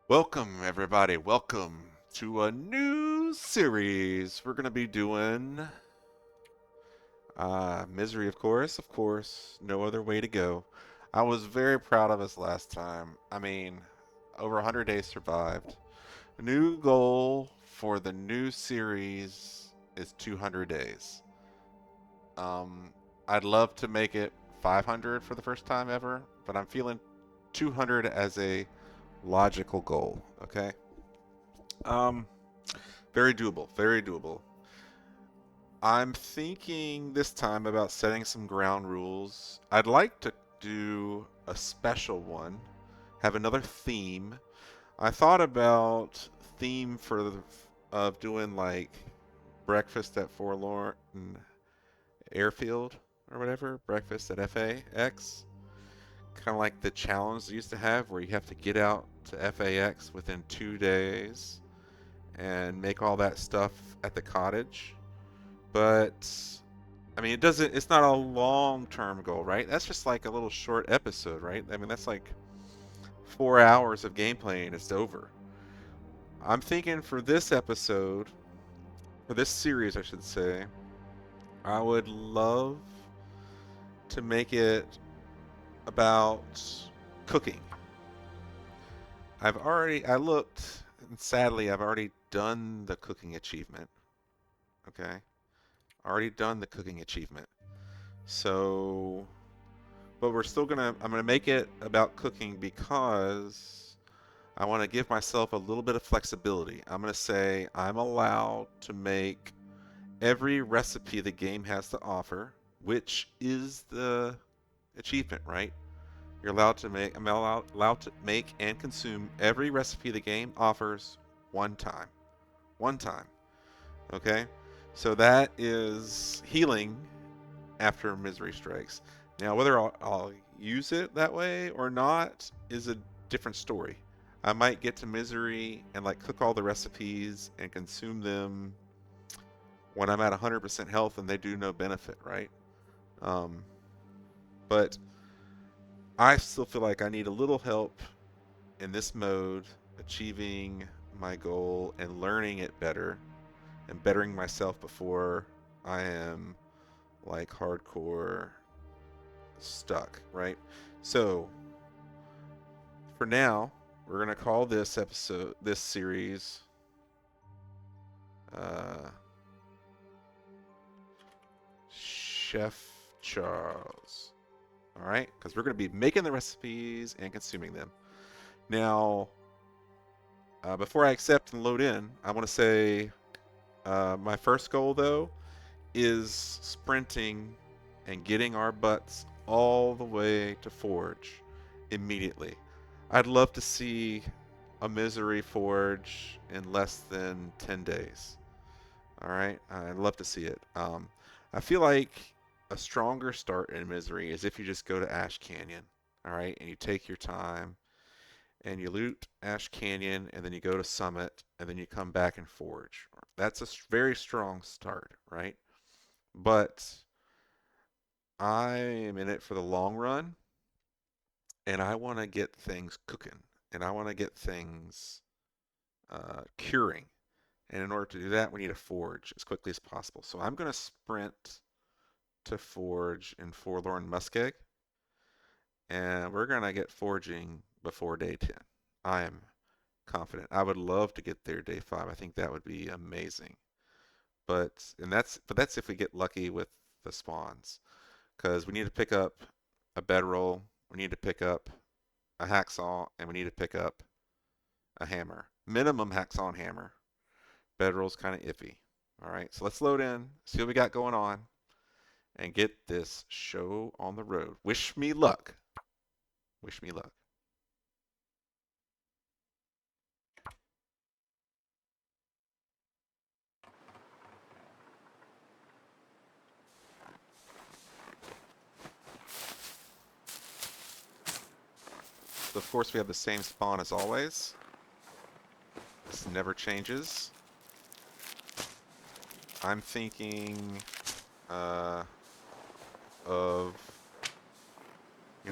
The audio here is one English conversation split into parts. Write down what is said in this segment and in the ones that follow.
Welcome, everybody. Welcome to a new series. We're going to be doing Misery, of course. No other way to go. I was very proud of us last time. I mean, over 100 days survived. A new goal for the new series is 200 days. Um, I'd love to make it 500 for the first time ever, but I'm feeling 200 as a logical goal. Okay. Um, Very doable, very doable. I'm thinking this time about setting some ground rules. I'd like to do a special one, have another theme. I thought about theme of doing like breakfast at Forlorn Airfield or whatever, breakfast at FAX. Kind of like the challenge they used to have where you have to get out to FAX within 2 days and make all that stuff at the cottage. But I mean, it's not a long-term goal, right? That's just like a little short episode, right? I mean, that's like 4 hours of gameplay and it's over. I'm thinking for this episode, for this series, I should say, I would love to make it about cooking. I looked, and sadly, I've already done the cooking achievement. Okay? Already done the cooking achievement. So but I'm gonna make it about cooking because I want to give myself a little bit of flexibility. I'm gonna say I'm allowed to make every recipe the game has to offer, which is the achievement, right? I'm allowed to make and consume every recipe the game offers one time. One time. Okay? So that is healing after misery strikes. Now, whether I'll use it that way or not is a different story. I might get to misery and like cook all the recipes and consume them when I'm at 100% health and they do no benefit, right? Um, but I still feel like I need a little help in this mode, achieving my goal and learning it better and bettering myself before I am like hardcore stuck, right? So for now, we're gonna call this series, uh, Chef Charles. All right, because we're gonna be making the recipes and consuming them. Now, before I accept and load in, I want to say my first goal though is sprinting and getting our butts all the way to Forge immediately. I'd love to see a Misery Forge in less than 10 days. All right, I'd love to see it. I feel like a stronger start in Misery is if you just go to Ash Canyon, all right, and you take your time and you loot Ash Canyon and then you go to Summit and then you come back and Forge. That's a very strong start, right? But I am in it for the long run and I want to get things cooking and I want to get things curing. And in order to do that, we need a forge as quickly as possible. So I'm going to sprint to forge in Forlorn Muskeg, and we're going to get forging before day 10. I am confident. I would love to get there day 5. I think that would be amazing. But that's if we get lucky with the spawns, because we need to pick up a bedroll, we need to pick up a hacksaw, and we need to pick up a hammer. Minimum hacksaw and hammer. Bedroll's kind of iffy. All right, so let's load in, see what we got going on, and get this show on the road. Wish me luck. Wish me luck. So of course we have the same spawn as always. This never changes. I'm thinking uh, of,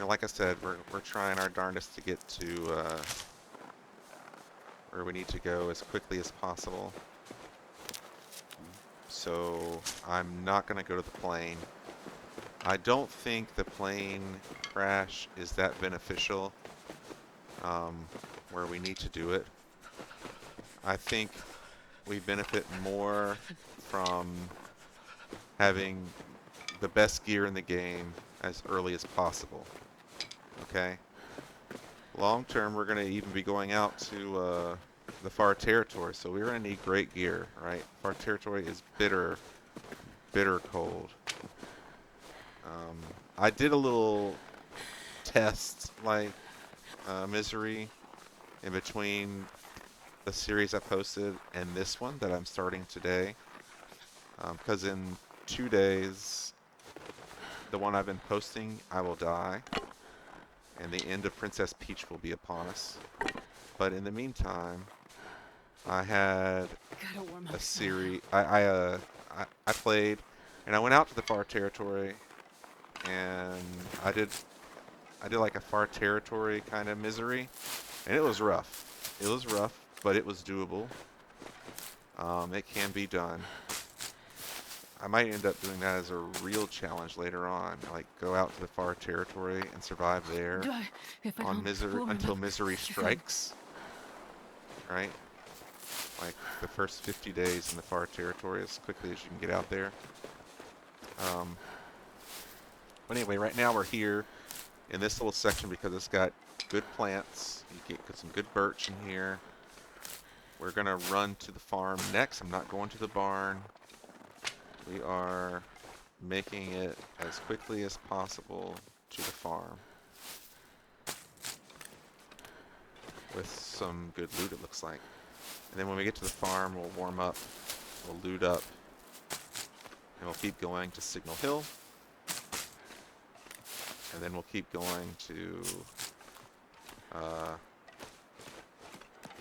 like I said, we're trying our darndest to get to where we need to go as quickly as possible. So I'm not going to go to the plane. I don't think the plane crash is that beneficial um, where we need to do it. I think we benefit more from having the best gear in the game as early as possible. Okay? Long term, we're going to even be going out to the far territory, so we're going to need great gear, right? Far territory is bitter, bitter cold. I did a little test, like, misery in between the series I posted and this one that I'm starting today. Because in 2 days, the one I've been posting, I will die, and the end of Princess Peach will be upon us. But in the meantime, I had Gotta warm a up some. series. I played, and I went out to the far territory, and I did like a far territory kind of misery, and it was rough. It was rough, but it was doable. It can be done. I might end up doing that as a real challenge later on, like go out to the far territory and survive there If I on don't misery warm until up, misery you're gonna... strikes, right? Like the first 50 days in the far territory as quickly as you can get out there. Um, but anyway, right now we're here in this little section because it's got good plants. You get some good birch in here. We're gonna run to the farm next. I'm not going to the barn. We are making it as quickly as possible to the farm with some good loot, it looks like. And then when we get to the farm, we'll warm up, we'll loot up, and we'll keep going to Signal Hill. And then we'll keep going to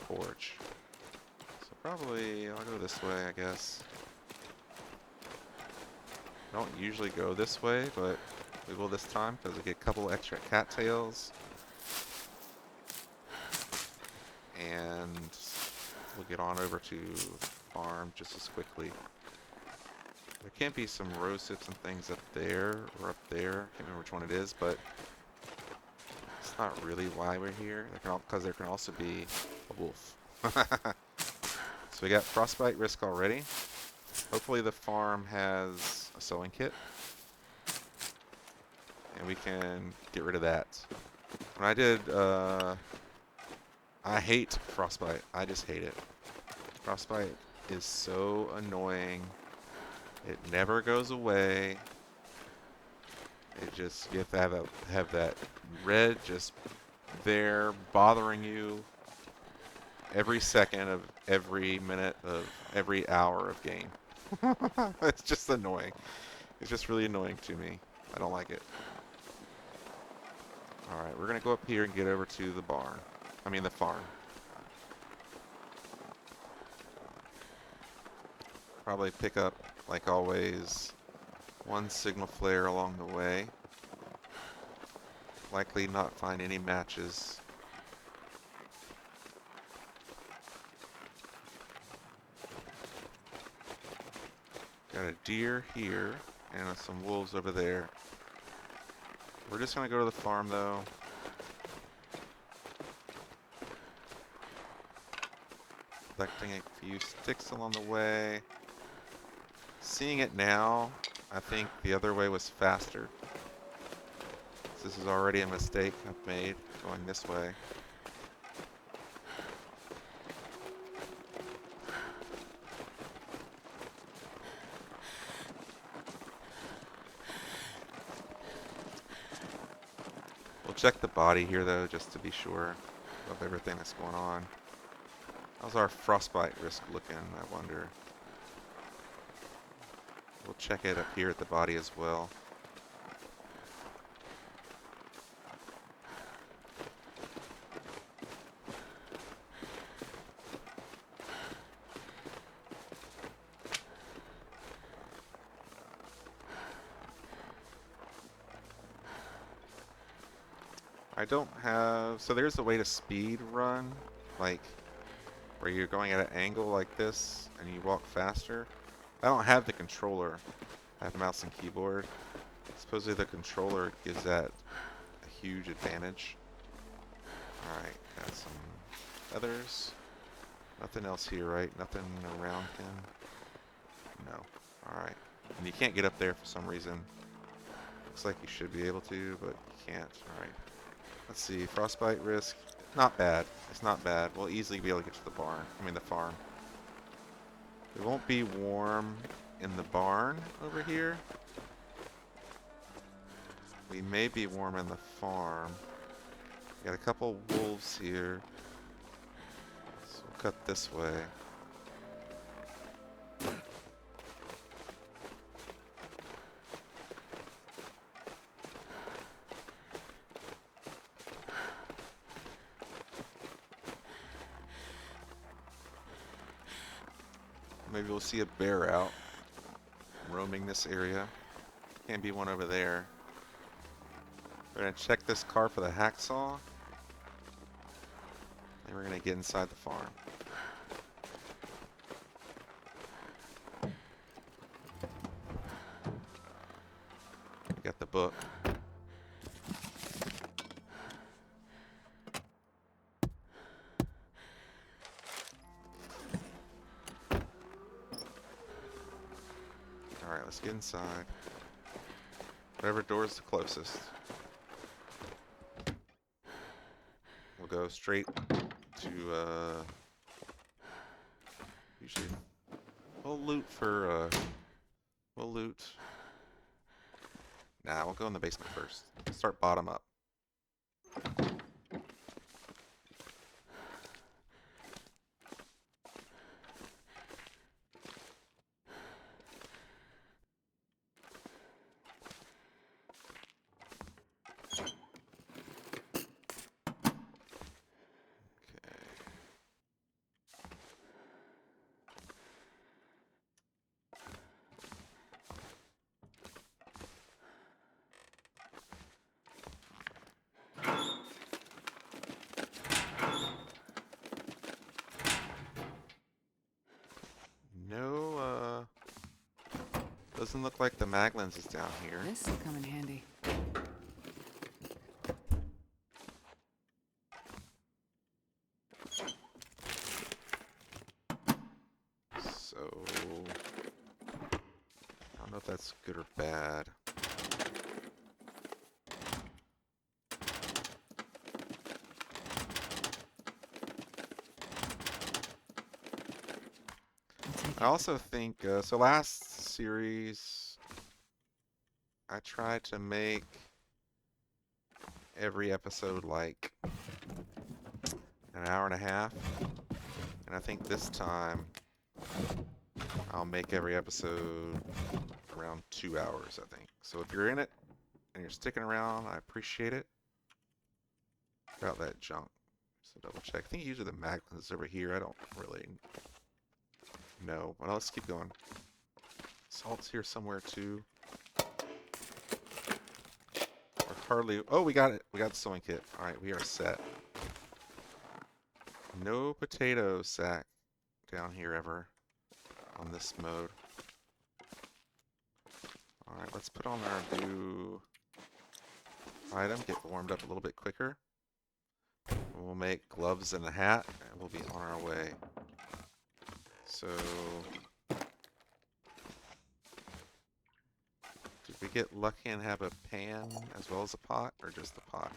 Forge. So probably I'll go this way, I guess. I don't usually go this way, but we will this time because we get a couple extra cattails. And we'll get on over to farm just as quickly. There can't be some rose hips and things up there or up there. Can't remember which one it is, but it's not really why we're here. Because there can also be a wolf. So we got frostbite risk already. Hopefully the farm has a sewing kit, and we can get rid of that. When I did, I hate frostbite. I just hate it. Frostbite is so annoying. It never goes away. It just, you have to have that red just there bothering you every second of every minute of every hour of game. It's just annoying. It's just really annoying to me. I don't like it. Alright, we're going to go up here and get over to the barn. I mean the farm. Probably pick up, like always, one signal flare along the way. Likely not find any matches. Got a deer here and some wolves over there. We're just going to go to the farm though. Collecting a few sticks along the way. Seeing it now, I think the other way was faster. This is already a mistake I've made going this way. We'll check the body here though, just to be sure of everything that's going on. How's our frostbite risk looking, I wonder? We'll check it up here at the body as well. I don't have, so there's a way to speed run, like where you're going at an angle like this and you walk faster. I don't have the controller. I have mouse and keyboard. Supposedly the controller gives that a huge advantage. Alright, got some feathers. Nothing else here, right? Nothing around him? No. Alright. And you can't get up there for some reason. Looks like you should be able to, but you can't. Alright. Let's see. Frostbite risk. Not bad. It's not bad. We'll easily be able to get to the barn. I mean the farm. It won't be warm in the barn over here. We may be warm in the farm. Got a couple wolves here. So we'll cut this way. Maybe we'll see a bear out roaming this area. Can't be one over there. We're gonna check this car for the hacksaw. And we're gonna get inside the farm. We got the book. Alright, let's get inside. Whatever door's the closest. We'll go straight to, usually, we'll loot for, we'll loot. Nah, we'll go in the basement first. Start bottom up. No, doesn't look like the mag lens is down here. This will come in handy. So, I don't know if that's good or bad. I also think, so last series, I tried to make every episode like an hour and a half. And I think this time, I'll make every episode around 2 hours, I think. So if you're in it and you're sticking around, I appreciate it. About that junk. So double check. I think usually the mag lens is over here. I don't really know. Well, let's keep going. Salt's here somewhere too. Or hardly. Oh, we got it. We got the sewing kit. All right, we are set. No potato sack down here ever on this mode. All right, let's put on our new item. Get warmed up a little bit quicker. We'll make gloves and a hat, and we'll be on our way. So, did we get lucky and have a pan as well as a pot, or just the pot?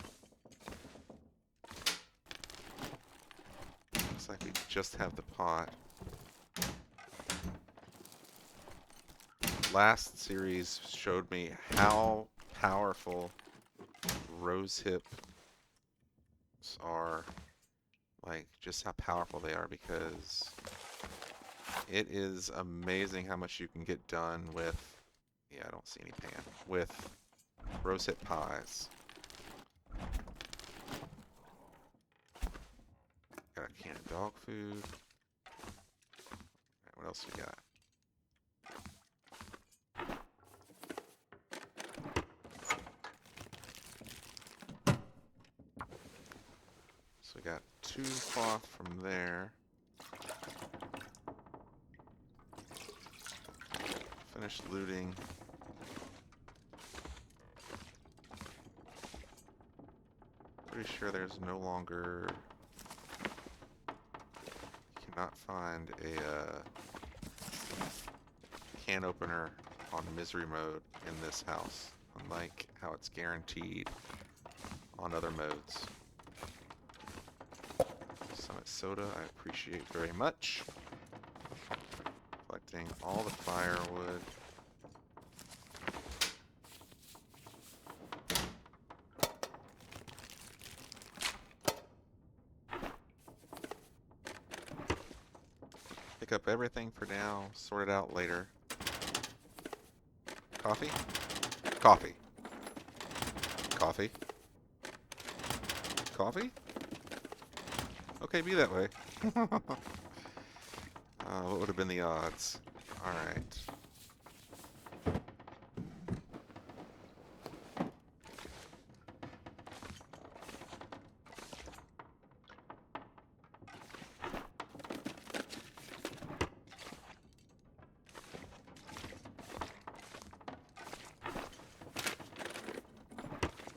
Looks like we just have the pot. Last series showed me how powerful rose hips are. Like, just how powerful they are, because it is amazing how much you can get done with, yeah, I don't see any pan, with rosehip pies. Got a can of dog food. Alright, what else we got? So we got 2 cloth from there. Finish looting. Pretty sure there's no longer... You cannot find a can opener on misery mode in this house, unlike how it's guaranteed on other modes. Summit Soda, I appreciate very much. Collecting all the firewood. Pick up everything for now, sort it out later. Coffee? Coffee. Coffee. Coffee? Okay, be that way. What would have been the odds? Alright.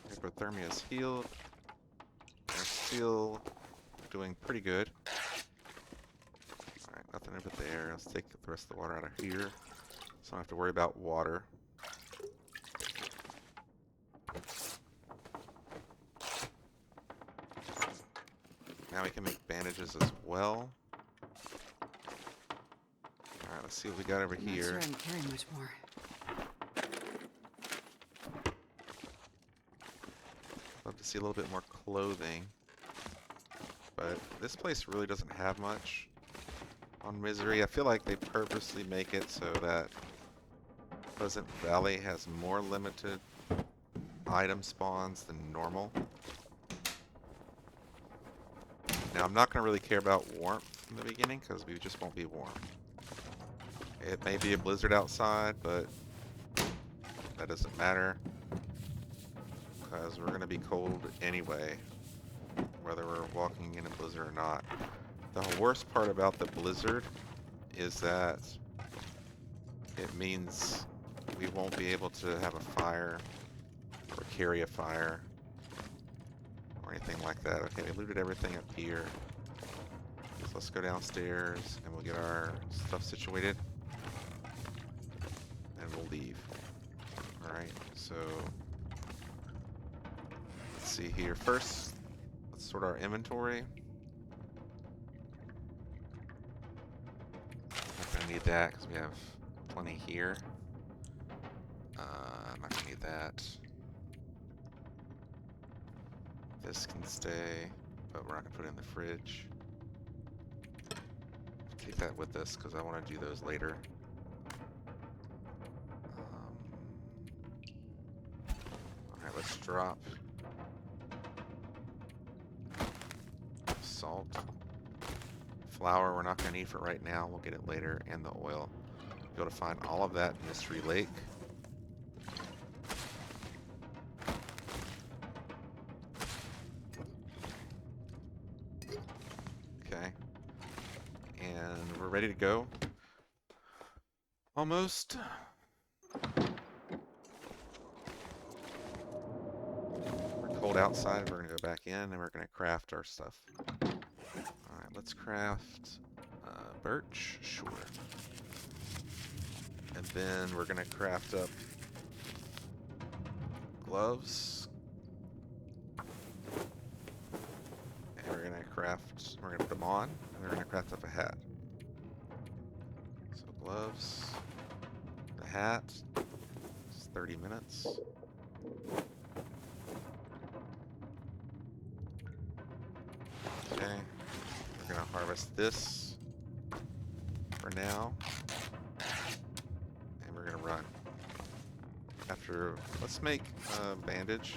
Hypothermia is healed. We're still doing pretty good. Alright, nothing over there. Let's take the rest of the water out of here, so I don't have to worry about water. Now we can make bandages as well. Alright, let's see what we got over here. I'm not sure I'm carrying much more. Love to see a little bit more clothing. But this place really doesn't have much on Misery. I feel like they purposely make it so that Pleasant Valley has more limited item spawns than normal. Now, I'm not going to really care about warmth in the beginning because we just won't be warm. It may be a blizzard outside, but that doesn't matter because we're going to be cold anyway, whether we're walking in a blizzard or not. The worst part about the blizzard is that it means we won't be able to have a fire or carry a fire or anything like that. Okay, we looted everything up here. So let's go downstairs and we'll get our stuff situated and we'll leave. Alright, so let's see here. First, let's sort our inventory. Not gonna need that because we have plenty here. I'm not gonna need that. This can stay, but we're not gonna put it in the fridge. Take that with us because I want to do those later. Alright, let's drop salt. Flour we're not going to need for right now. We'll get it later. And the oil. Be able to find all of that in Mystery Lake. Okay. And we're ready to go. Almost. We're cold outside. We're going to go back in and we're going to craft our stuff. Alright, let's craft birch. Sure. And then we're going to craft up gloves. And we're going to put them on, and we're going to craft up a hat. So gloves, the hat, it's 30 minutes. Okay, we're going to harvest this for now. And we're going to run. Let's make a bandage.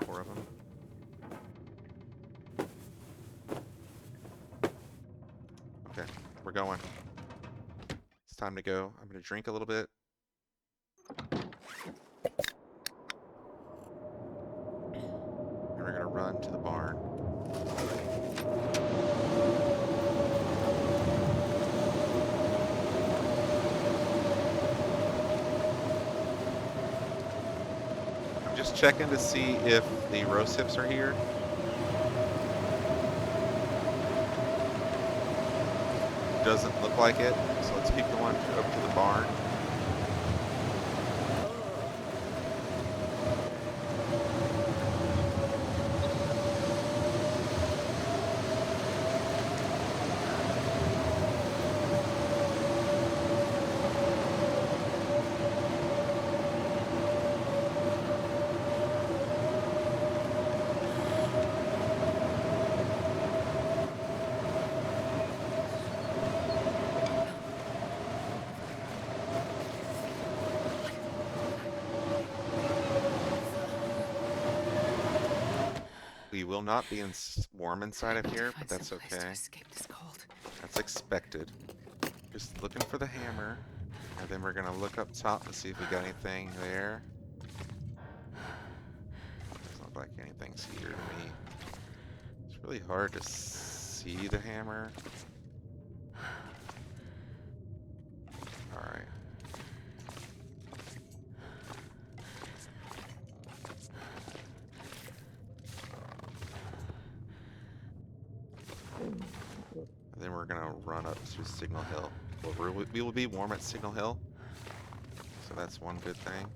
4 of them. Okay, we're going. It's time to go. I'm going to drink a little bit. And we're going to run to the barn. Just checking to see if the roast hips are here. Doesn't look like it, so let's keep going up to the barn. We will not be warm inside of here, but that's okay. That's expected. Just looking for the hammer, and then we're gonna look up top to see if we got anything there. Doesn't look like anything's here to me. It's really hard to see the hammer. Alright. And then we're gonna run up to Signal Hill. We will be warm at Signal Hill, so that's one good thing.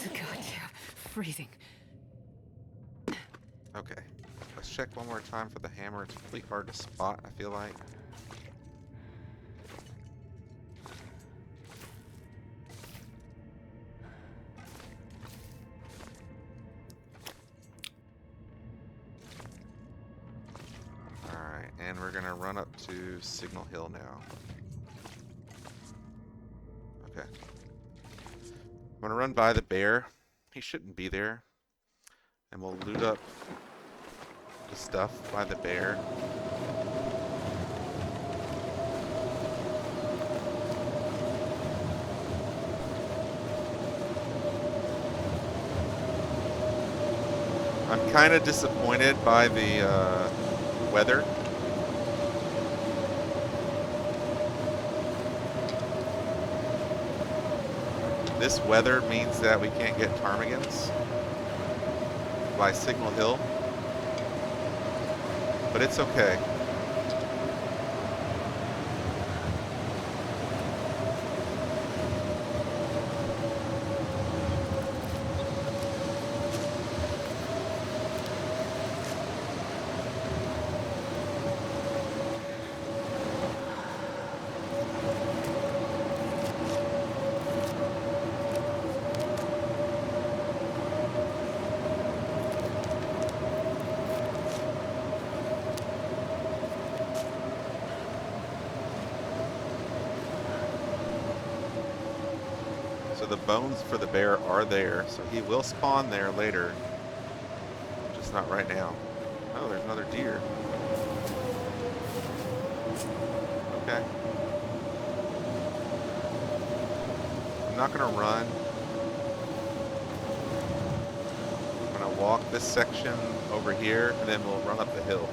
God, yeah, freezing. Okay, let's check one more time for the hammer. It's really hard to spot, I feel like. Alright, and we're gonna run up to Signal Hill now. Okay. I'm gonna run by the bear. He shouldn't be there. And we'll loot up the stuff by the bear. I'm kind of disappointed by the weather. This weather means that we can't get ptarmigans by Signal Hill, but it's okay. So the bones for the bear are there, so he will spawn there later. Just not right now. Oh, there's another deer. Okay. I'm not gonna run. I'm gonna walk this section over here, and then we'll run up the hill.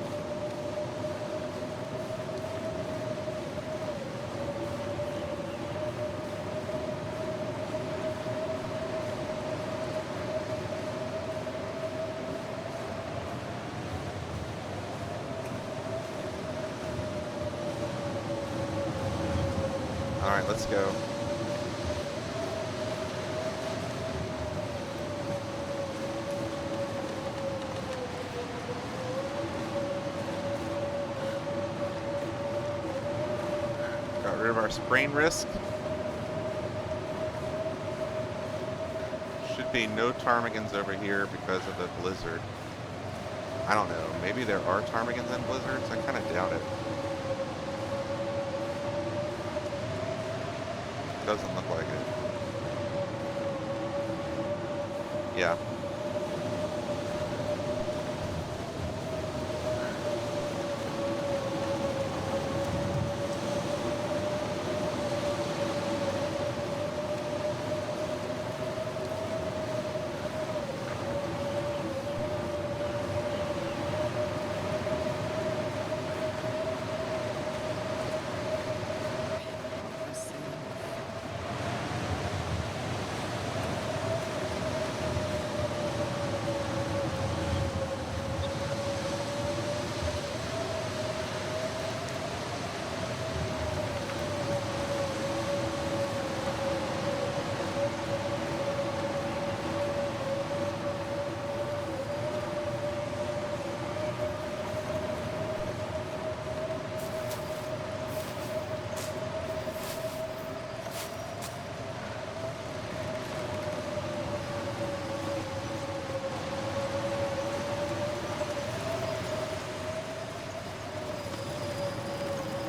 Alright, let's go. Got rid of our sprain risk. Should be no ptarmigans over here because of the blizzard. I don't know. Maybe there are ptarmigans in blizzards? I kind of doubt it. Doesn't look like it. Yeah.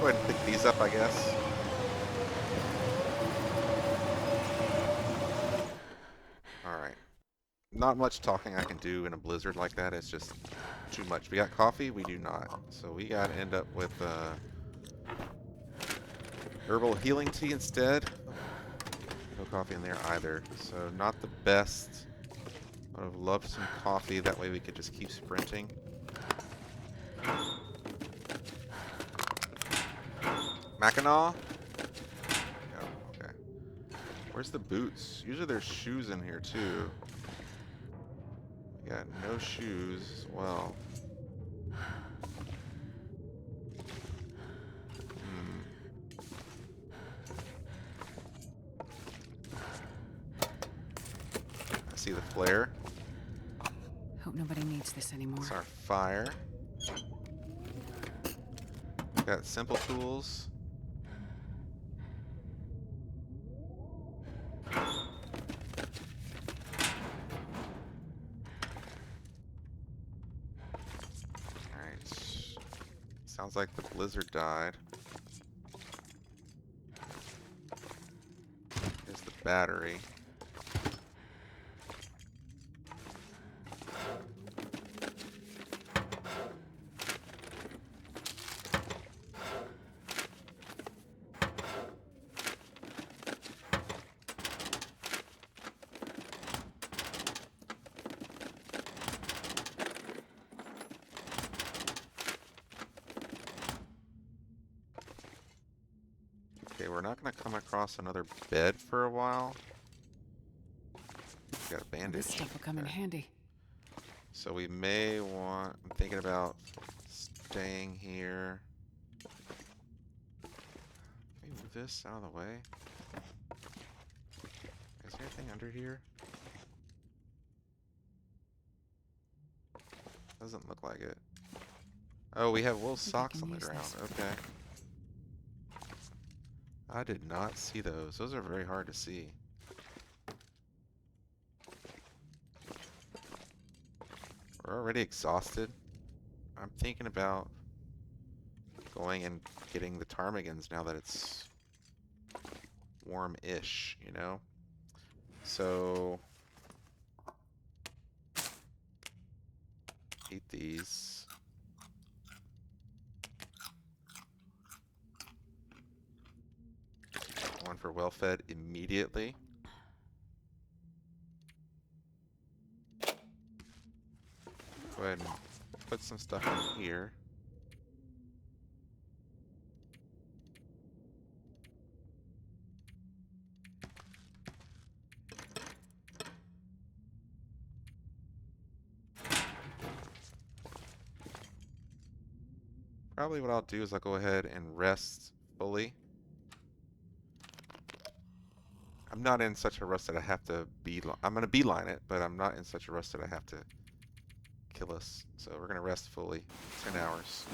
Go ahead and pick these up, I guess. Alright. Not much talking I can do in a blizzard like that. It's just too much. We got coffee? We do not. So we gotta end up with herbal healing tea instead. No coffee in there either. So not the best. I would have loved some coffee. That way we could just keep sprinting. Mackinac? Oh, okay. Where's the boots? Usually there's shoes in here too. We got no shoes as well. Hmm. I see the flare. Hope nobody needs this anymore. That's our fire. Got simple tools. Alright. Sounds like the blizzard died. Here's the battery. Okay, we're not going to come across another bed for a while. We got a bandage. This stuff will come in handy. So we may want... I'm thinking about staying here. Can we move this out of the way? Is there anything under here? Doesn't look like it. Oh, we have wool socks on the ground. Okay. I did not see those. Those are very hard to see. We're already exhausted. I'm thinking about going and getting the ptarmigans now that it's warm-ish, you know? So... eat these. One for well-fed immediately. Go ahead and put some stuff in here. Probably what I'll do is I'll go ahead and rest fully. I'm not in such a rush that I have to beeline. I'm going to beeline it, but I'm not in such a rush that I have to kill us. So we're going to rest fully. 10 hours.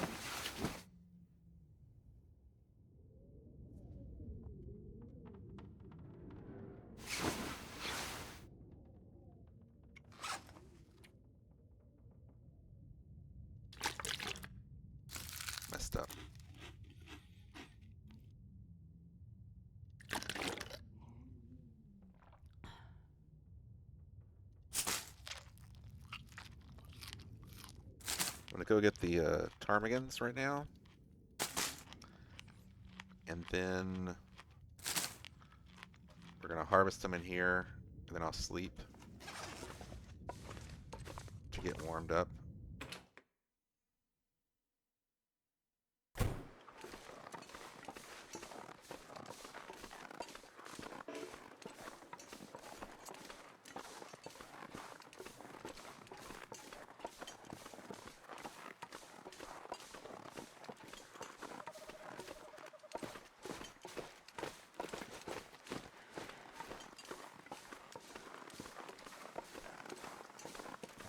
Messed up. I'm going to go get the ptarmigans right now. And then we're going to harvest them in here. And then I'll sleep to get warmed up.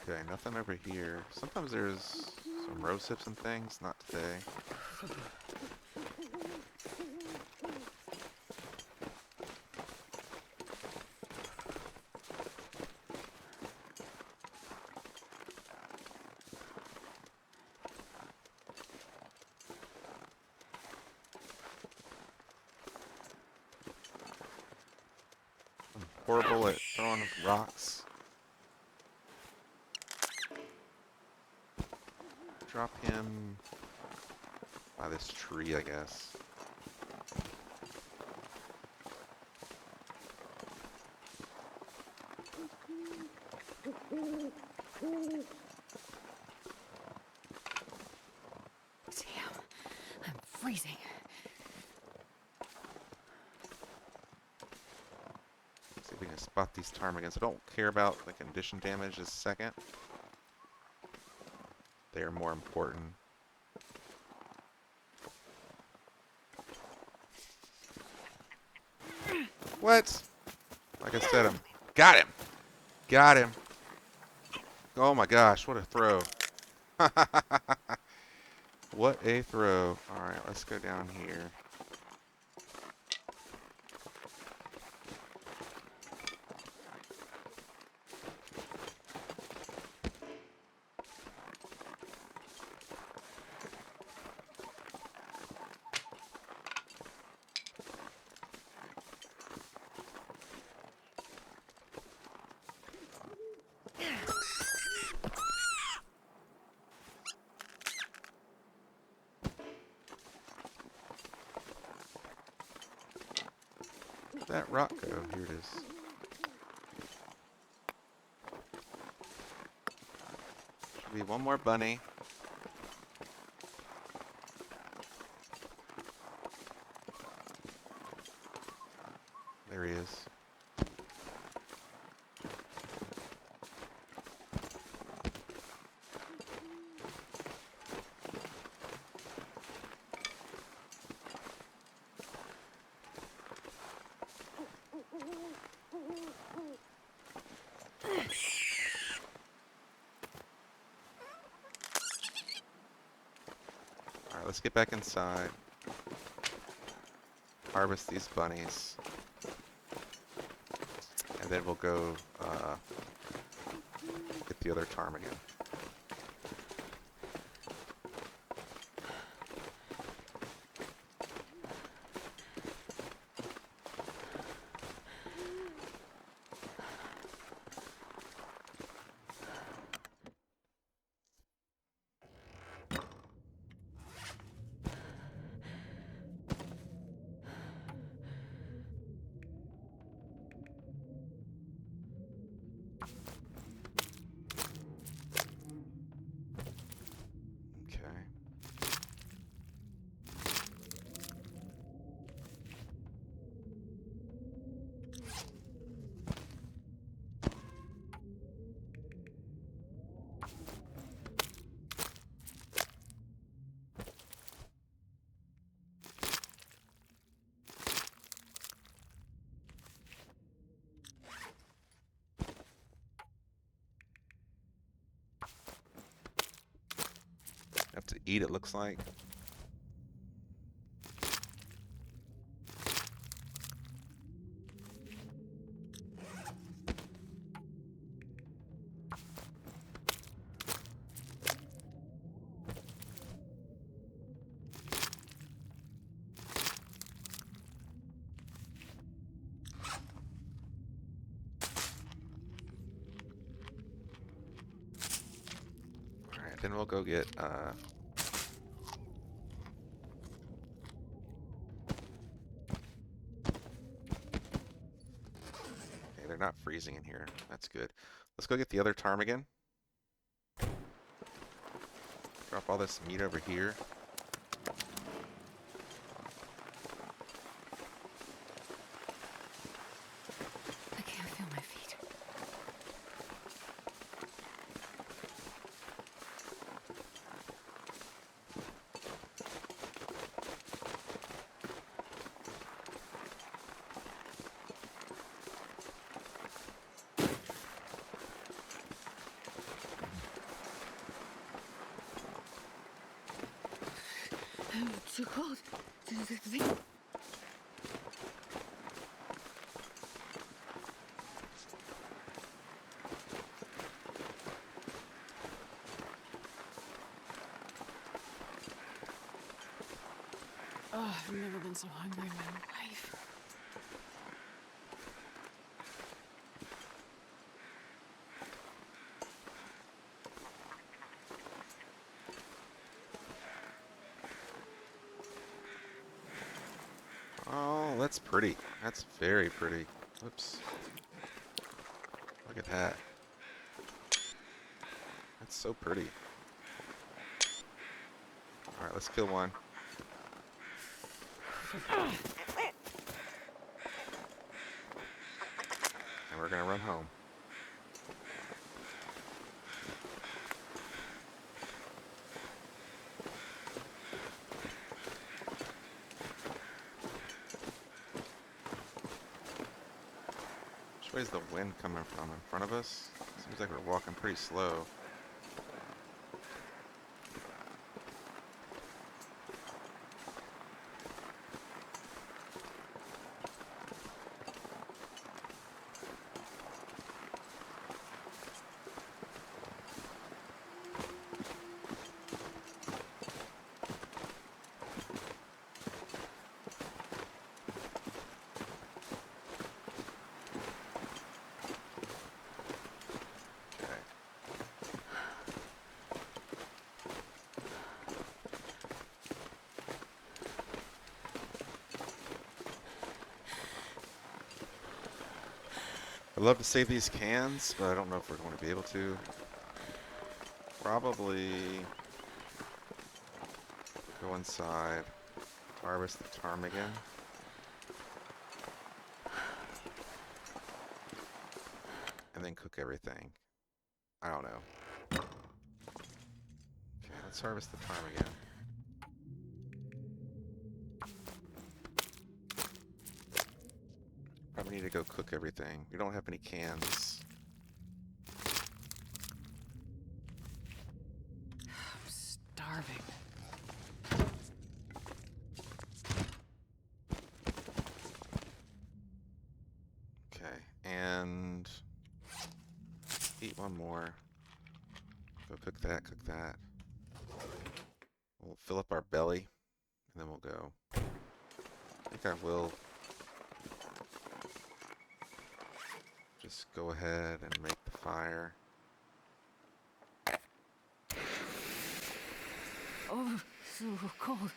Okay, nothing over here. Sometimes there's some rose hips and things. Not today. horrible at throwing rocks. Drop him by this tree, I guess. Damn, I'm freezing. See if we can spot these ptarmigans. I don't care about the condition damage this second. They are more important. What? Like I said, got him. Got him. Oh my gosh, what a throw. What a throw. Alright, let's go down here. Where'd that rock go? Here it is. Should be one more bunny. There he is. Alright, let's get back inside. Harvest these bunnies. And then we'll go get the other ptarmigan. Okay. Have to eat, it looks like. Alright, then we'll go get okay, they're not freezing in here. That's good. Let's go get the other ptarmigan. Drop all this meat over here. I can't feel my feet. It's too cold. Oh, I've never been so hungry in my life. that's pretty. That's very pretty. Whoops. Look at that. That's so pretty. Alright, let's kill one. And we're gonna run home. Which way is the wind coming from? In front of us? Seems like we're walking pretty slow. Okay. I'd love to save these cans, but I don't know if we're going to be able to. Probably go inside, harvest the ptarmigan, and then cook everything. I don't know. Okay, let's harvest the ptarmigan. Probably need to go cook everything. We don't have any cans. I'm starving. Okay, and eat one more. Go cook that, cook that. We'll fill up our belly, and then we'll go. I think I will just go ahead and make the fire. Oh, so cold.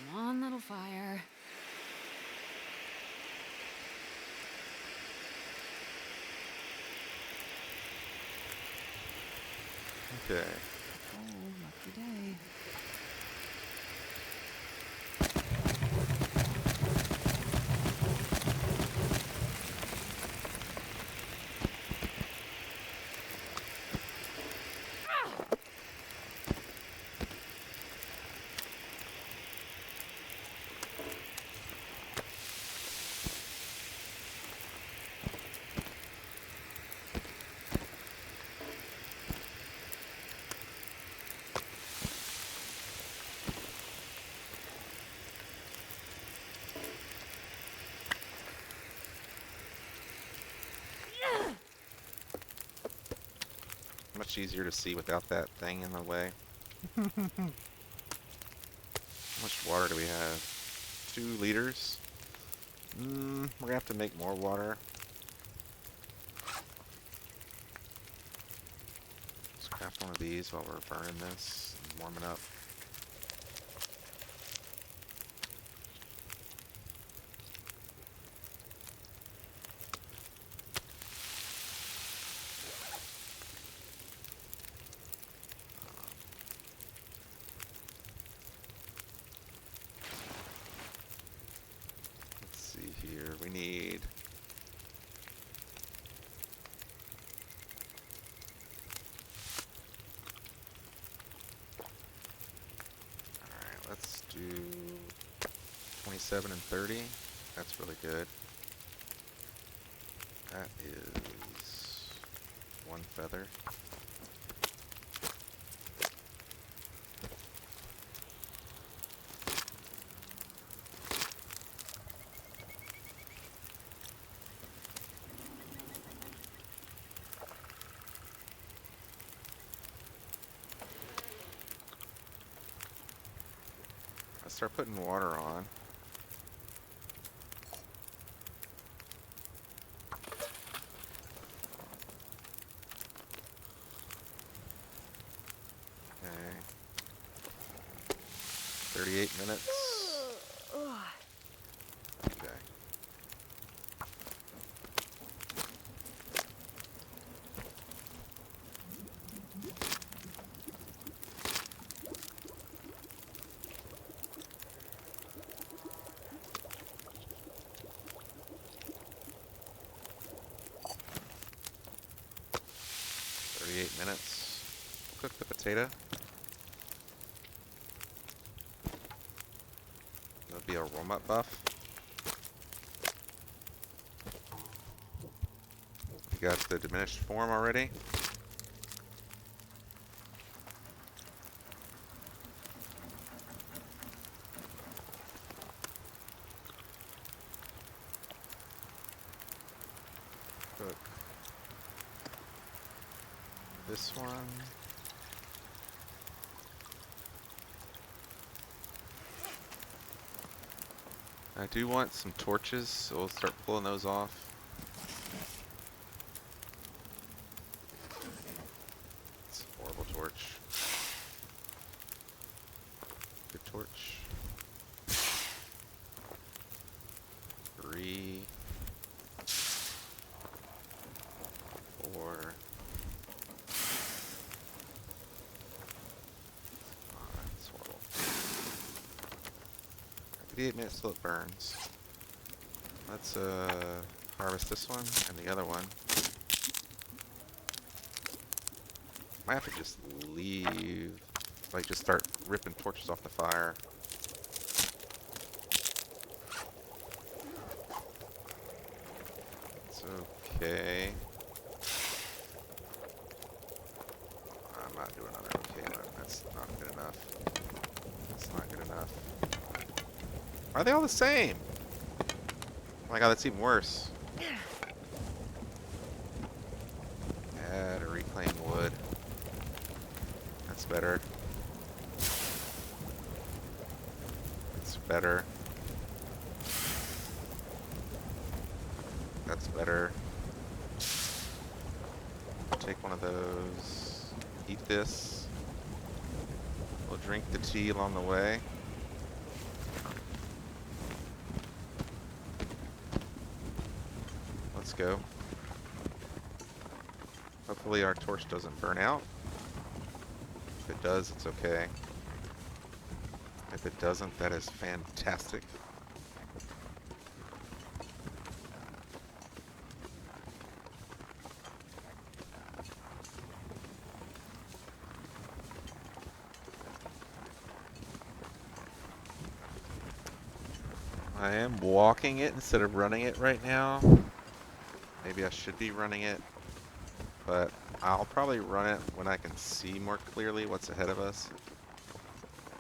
Come on, little fire. Okay. Oh, lucky day. Much easier to see without that thing in the way. How much water do we have? 2 liters? We're gonna have to make more water. Let's craft one of these while we're burning this and warming up. Let's see here. We need... Alright, let's do 27 and 30. That's really good. That is 1 feather. Let's start putting water on. 38 minutes. Okay. $38. Cook the potato. That'll be a warm-up buff. You got the diminished form already. Cook this one. I do want some torches, so we'll start pulling those off. It's a horrible torch. Good torch. 3, 4, 5. It's horrible. 58 minutes till it burns. Let's harvest this one and the other one. Might have to just leave, like just start ripping torches off the fire. It's okay. I'm not doing another okay one. That's not good enough. That's not good enough. Are they all the same? Oh my god, that's even worse. Add or reclaim wood. That's better. That's better. That's better. Take one of those. Eat this. We'll drink the tea along the way. Let's go. Hopefully our torch doesn't burn out. If it does, it's okay. If it doesn't, that is fantastic. I am walking it instead of running it right now. Maybe I should be running it, but I'll probably run it when I can see more clearly what's ahead of us.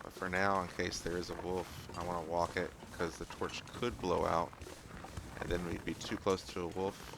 But for now, in case there is a wolf, I want to walk it because the torch could blow out and then we'd be too close to a wolf.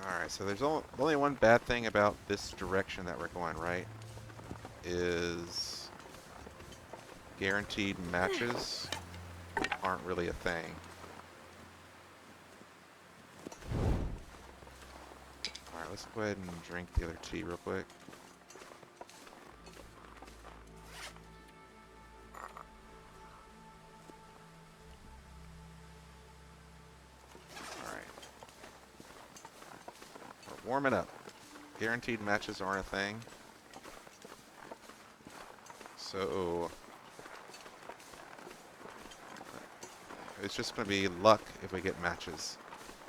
Alright, so there's only one bad thing about this direction that we're going, right? Is guaranteed matches aren't really a thing. Alright, let's go ahead and drink the other tea real quick. Alright. We're warming up. Guaranteed matches aren't a thing. So it's just going to be luck if we get matches.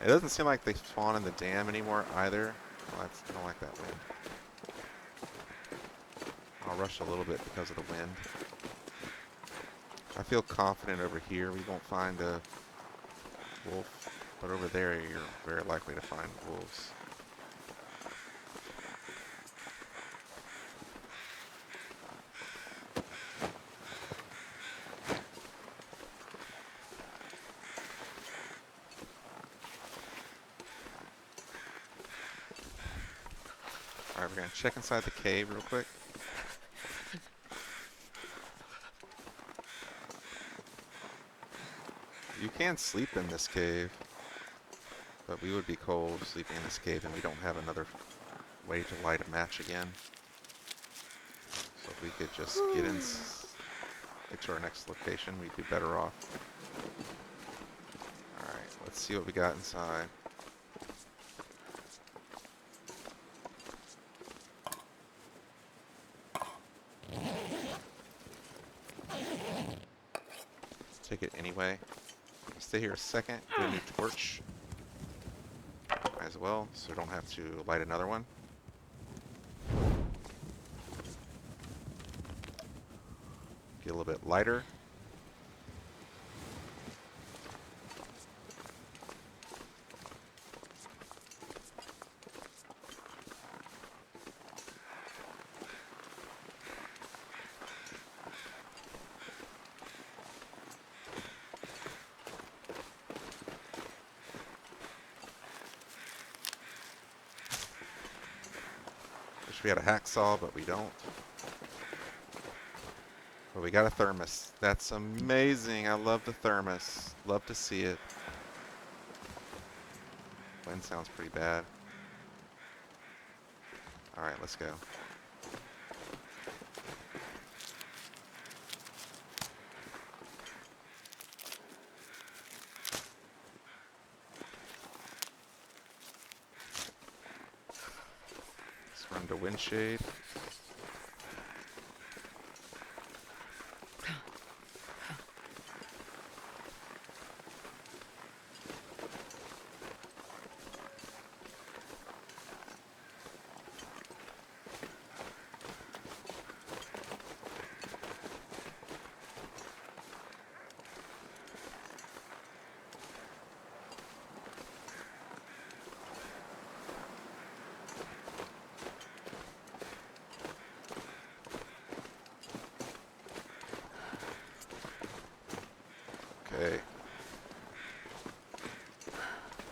It doesn't seem like they spawn in the dam anymore either. Well, I don't like that wind. I'll rush a little bit because of the wind. I feel confident over here we won't find a wolf, but over there you're very likely to find wolves. we're gonna check inside the cave real quick. You can sleep in this cave, but we would be cold sleeping in this cave, and we don't have another way to light a match again. So if we could just get to our next location, we'd be better off. Alright, let's see what we got inside. Take it anyway. Stay here a second, get a new torch. Might as well, so we don't have to light another one. Get a little bit lighter. Wish we had a hacksaw, but we don't. But we got a thermos. That's amazing. I love the thermos. Love to see it. Wind sounds pretty bad. Alright, let's go. Let's run to Windshade. Okay.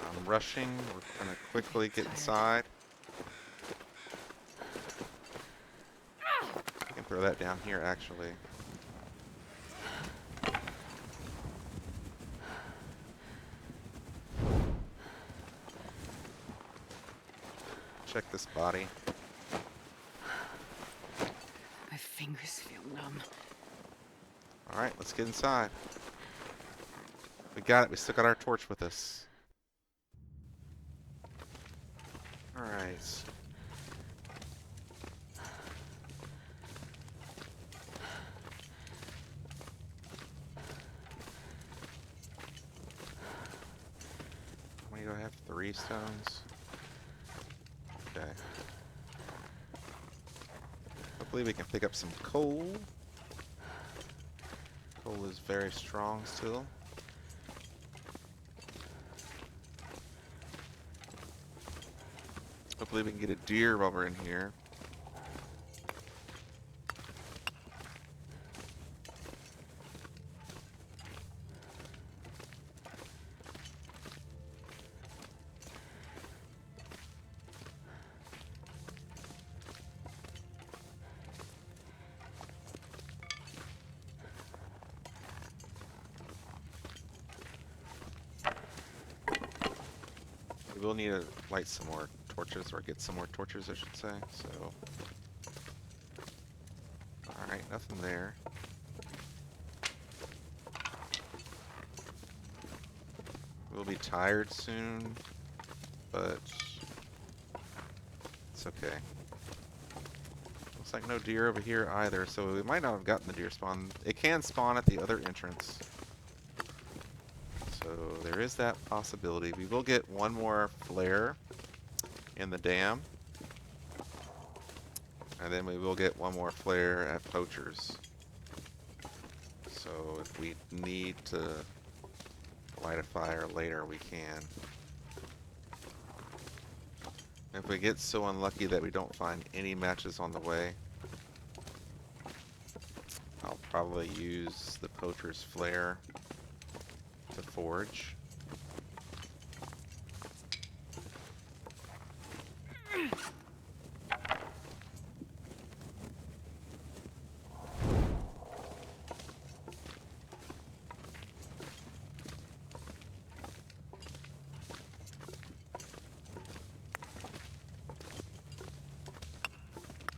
I'm rushing. We're gonna quickly get inside. I can throw that down here, actually. Check this body. My fingers feel numb. Alright, let's get inside. We got it. We still got our torch with us. Alright. How many do I have? 3 stones? Okay. Hopefully we can pick up some coal. Coal is very strong still. Hopefully we can get a deer while we're in here. We will need to light some more torches, or get some more torches, I should say. So, alright, nothing there. We'll be tired soon, but it's okay. Looks like no deer over here either, so we might not have gotten the deer spawn. It can spawn at the other entrance. So there is that possibility. We will get one more flare in the dam. And then we will get one more flare at Poacher's. So if we need to light a fire later, we can. If we get so unlucky that we don't find any matches on the way, I'll probably use the Poacher's flare to forge.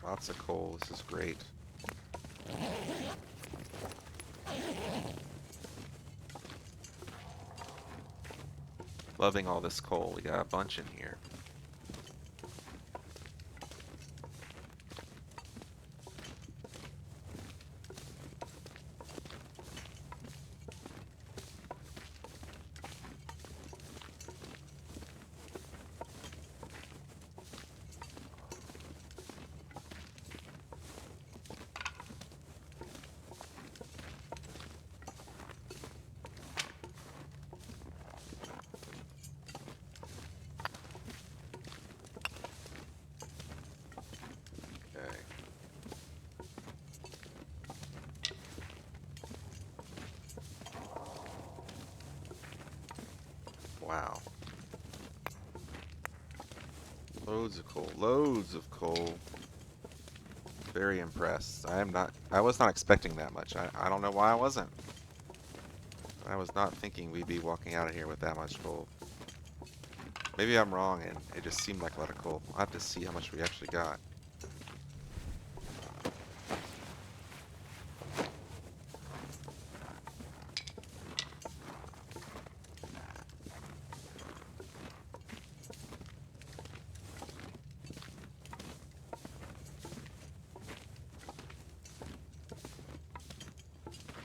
Lots of coal. This is great. Loving all this coal. We got a bunch in here. Okay. Wow. Loads of coal. Loads of coal. Very impressed. I was not expecting that much. I don't know why I wasn't. I was not thinking we'd be walking out of here with that much coal. Maybe I'm wrong and it just seemed like a lot of coal. I'll have to see how much we actually got.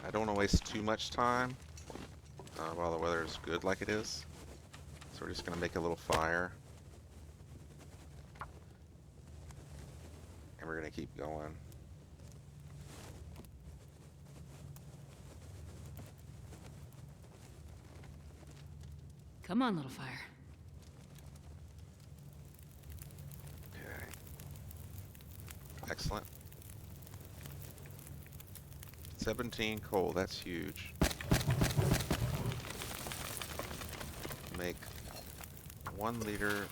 I don't want to waste too much time while the weather is good like it is. So we're just going to make a little fire. And we're going to keep going. Come on, little fire. Okay. Excellent. 17 coal, that's huge. Make 1 liter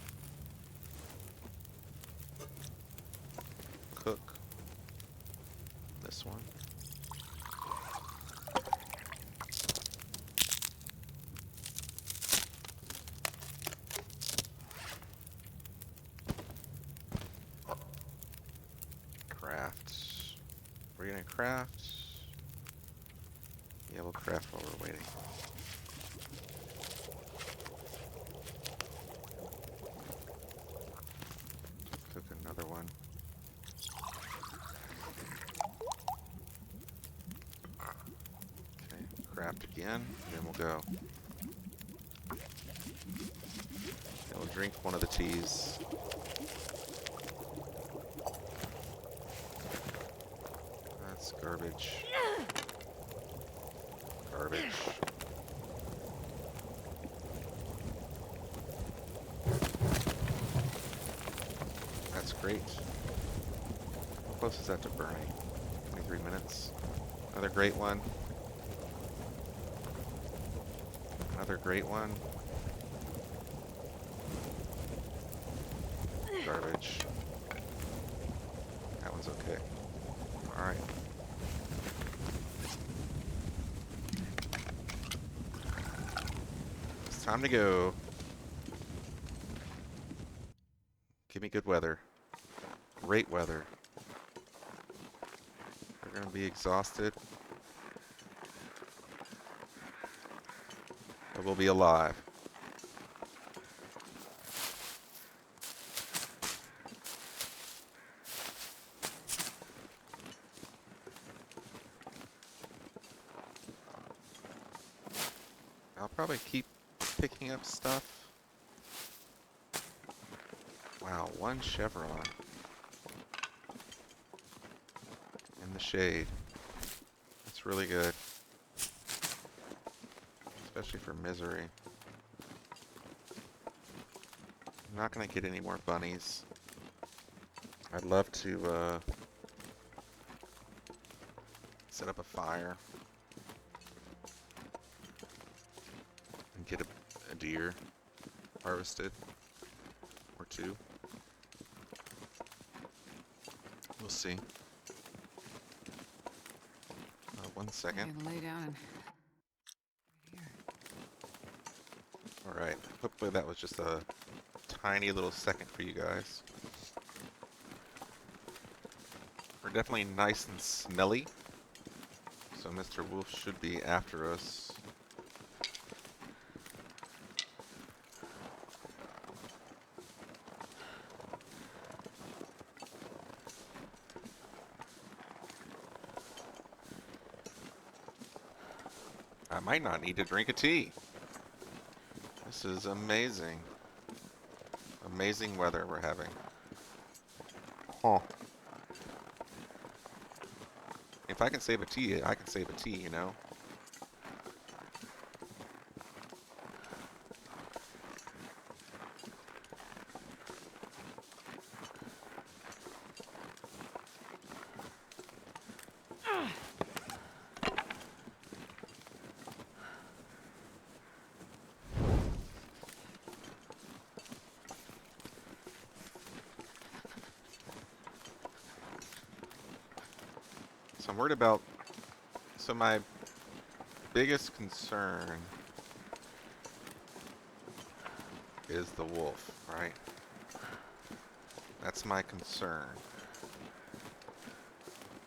cook this one. Craft. We're gonna craft. Yeah, we'll craft while we're waiting. Cook another one. Okay, craft again, then we'll go. Then we'll drink one of the teas. That's garbage. Garbage. That's great. How close is that to burning? 23 minutes. Another great one. Another great one. Garbage. That one's okay. Alright. It's time to go. Give me good weather. Great weather. We're gonna be exhausted. But we'll be alive. I'll probably keep picking up stuff. Wow, 1 chevron. In the shade. That's really good. Especially for misery. I'm not gonna get any more bunnies. I'd love to set up a fire and get a deer harvested or 2. We'll see. 1 second. I'm gonna lay down and... here. Alright, hopefully that was just a tiny little second for you guys. definitely nice and smelly. So Mr. Wolf should be after us. I might not need to drink a tea. This is amazing. Amazing weather we're having. Huh. If I can save a tea, I can save a tea, you know? So I'm worried about... So my biggest concern is the wolf, right? That's my concern.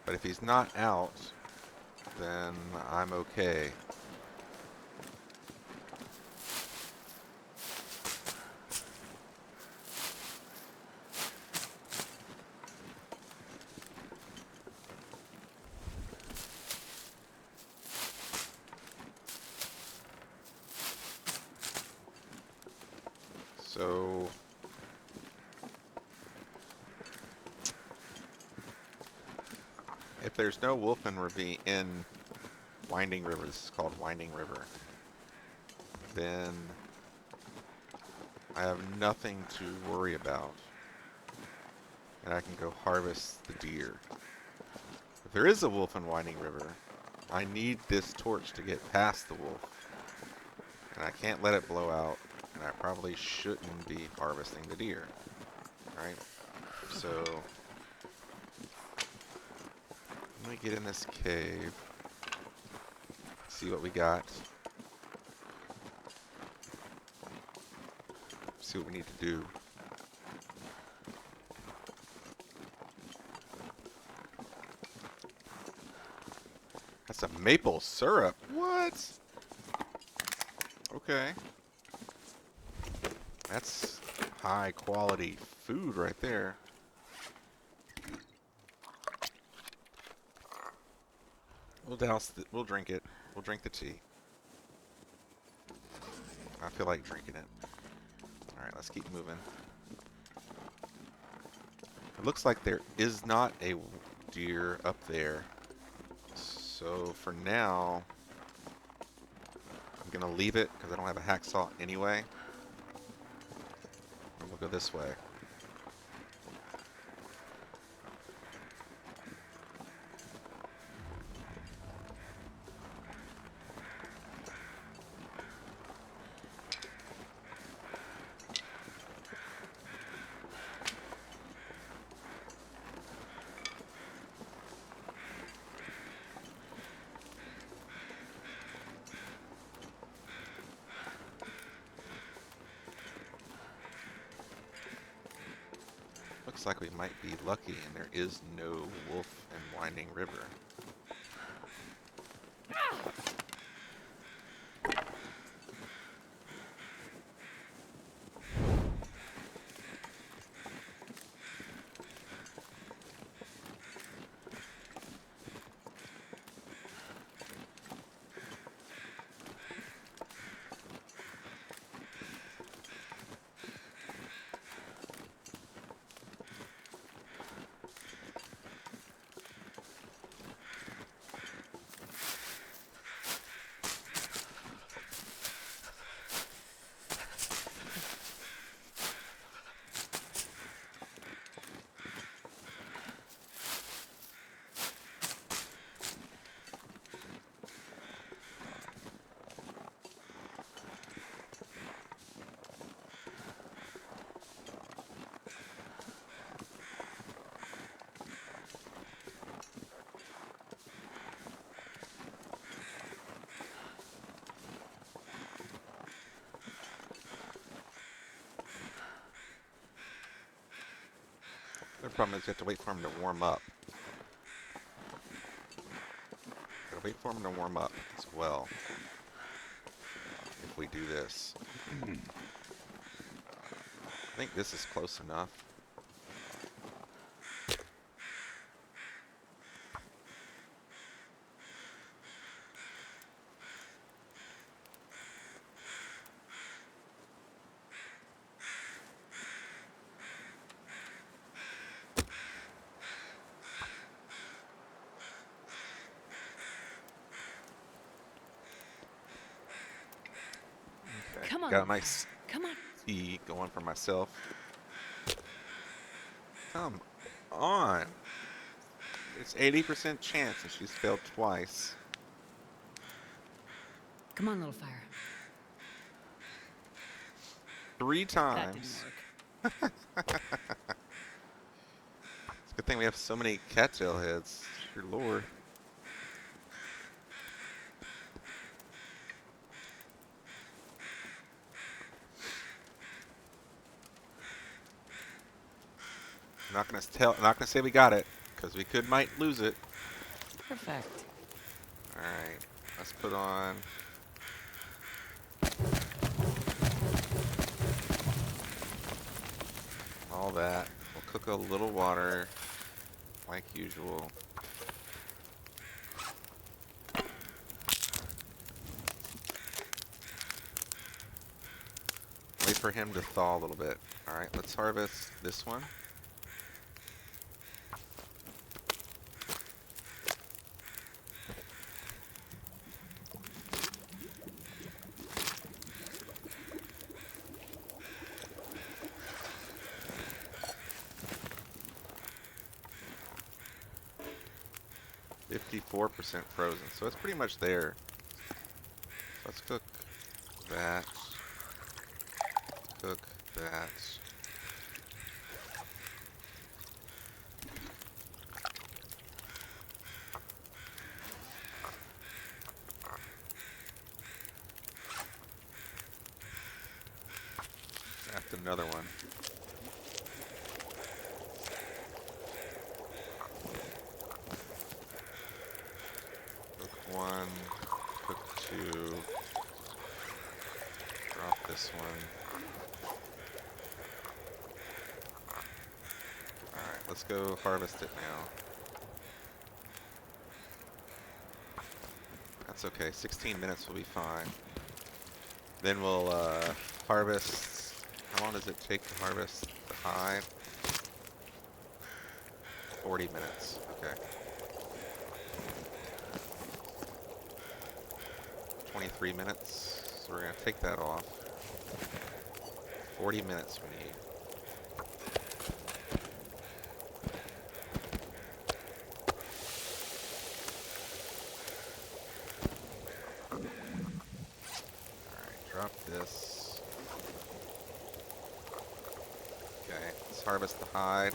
But if he's not out, then I'm okay. So if there's no wolf in ravine in Winding River, this is called Winding River, then I have nothing to worry about, and I can go harvest the deer. If there is a wolf in Winding River, I need this torch to get past the wolf, and I can't let it blow out, and I probably shouldn't be harvesting the deer, right? So let me get in this cave, see what we got, see what we need to do. That's a maple syrup. What? Okay. That's high quality food right there. We'll drink it. We'll drink the tea. I feel like drinking it. Alright, let's keep moving. It looks like there is not a deer up there. So for now, I'm gonna leave it because I don't have a hacksaw anyway. And we'll go this way. Looks like we might be lucky and there is no wolf in Winding River. The problem is you have to wait for him to warm up. Gotta wait for them to warm up as well. If we do this. I think this is close enough. Okay, Come on, got a little fire. nice Come on. tea going for myself. Come on. It's 80% chance that she's failed twice. Come on, little fire. 3 That didn't times. work. It's a good thing we have so many cattail heads. Dear Lord. I'm not gonna say we got it, because we might lose it. Perfect. Alright. Let's put on all that. We'll cook a little water like usual. Wait for him to thaw a little bit. Alright, let's harvest this one. .54% frozen, so it's pretty much there. Let's cook that. Cook that. Craft another one. Cook 1. Cook 2. Drop this one. Alright, let's go harvest it now. That's okay, 16 minutes will be fine. Then we'll harvest. How long does it take to harvest the hide? 40 minutes, okay. 23 minutes, so we're gonna take that off. 40 minutes we need. Alright, drop this. Okay, let's harvest the hide.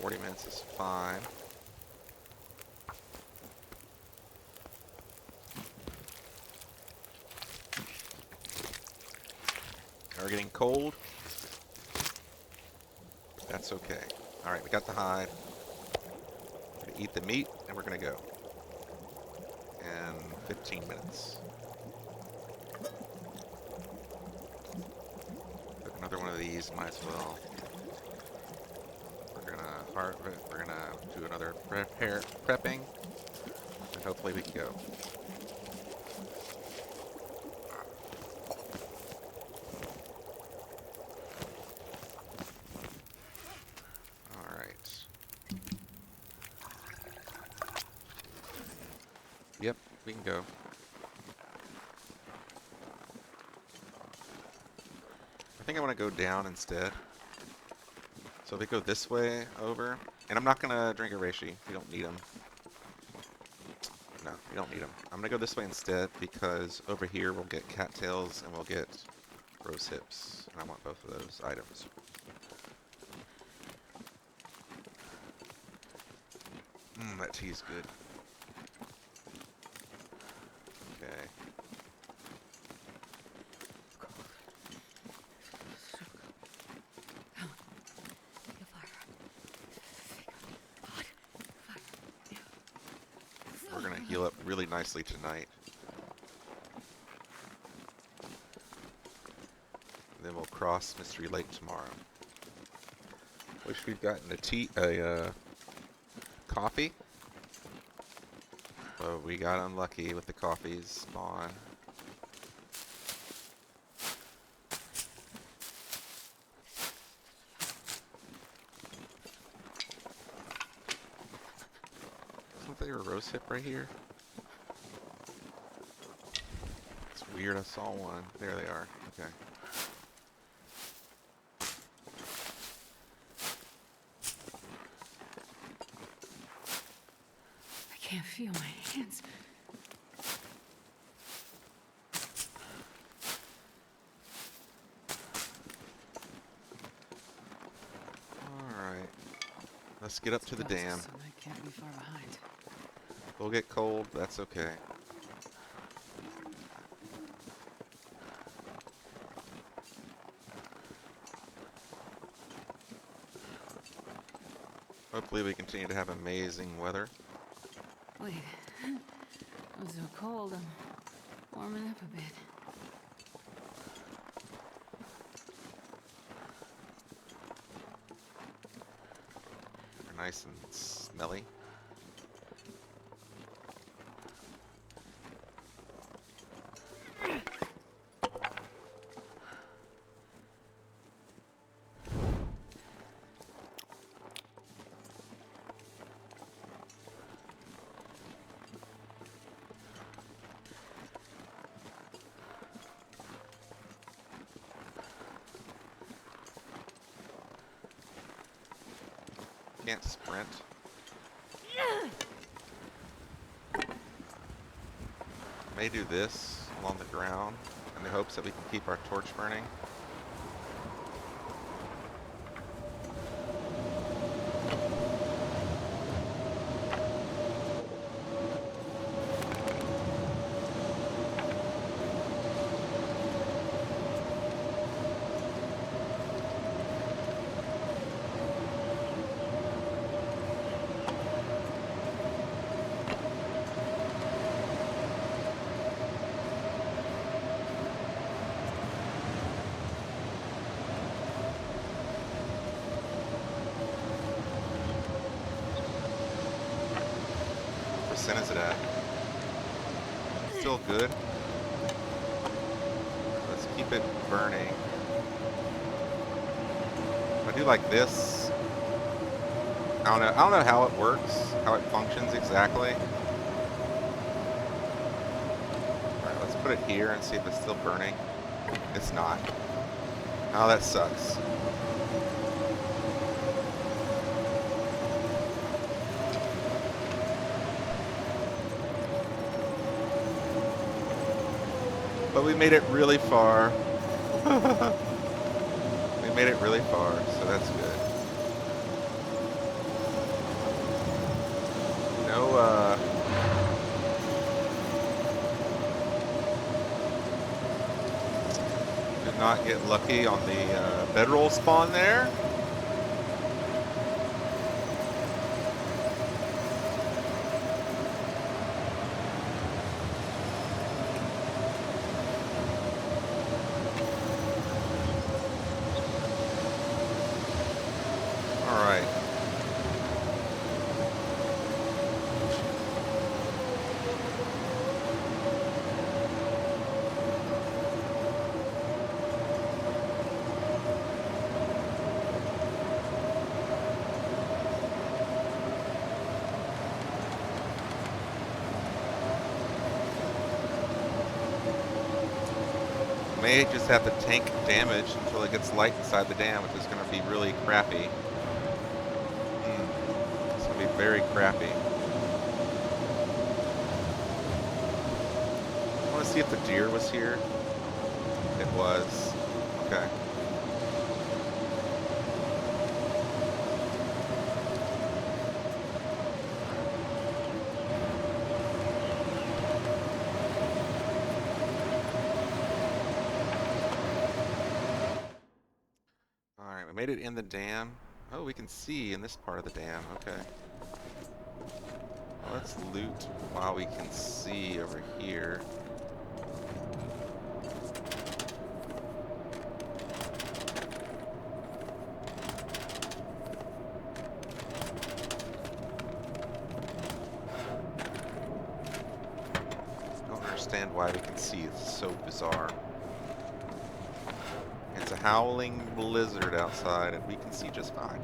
40 minutes is fine. Now we're getting cold. That's okay. Alright, we got the hide. We're gonna eat the meat, and we're gonna go. In 15 minutes. Cook another one of these, might as well. We're gonna do another prepping, and hopefully we can go. Alright. Yep, we can go. I think I want to go down instead. So if we go this way over, and I'm not going to drink a reishi. We don't need them. No, we don't need them. I'm going to go this way instead because over here we'll get cattails and we'll get rose hips. And I want both of those items. That tea's good. Okay. heal up really nicely tonight. And then we'll cross Mystery Lake tomorrow. Wish we'd gotten a coffee. But we got unlucky with the coffee's spawn. Isn't there a rose hip right here? It's weird, I saw one. There they are. Okay. I can't feel my hands. Alright. Let's get up to the Close, dam. so I can't be far behind. We'll get cold, but that's okay. Hopefully we continue to have amazing weather. Wait. I'm so cold. I'm warming up a bit. They're nice and smelly. Can't sprint. May do this along the ground in the hopes that we can keep our torch burning. What percent is it at? Still good. Let's keep it burning. If I do like this, I don't know how it works, how it functions exactly. Alright, let's put it here and see if it's still burning. It's not. Oh, that sucks. But we made it really far. We made it really far, so that's good. No, did not get lucky on the bedroll spawn there. Alright. May just have to tank damage until it gets light inside the dam, which is going to be really crappy. It's going to be very crappy. I want to see if the deer was here. It was. Okay. Alright, we made it in the dam. Oh, we can see in this part of the dam. Okay. Well, let's loot while we can see over here. Don't understand why we can see. It's so bizarre. It's a howling blizzard outside, and we can see just fine.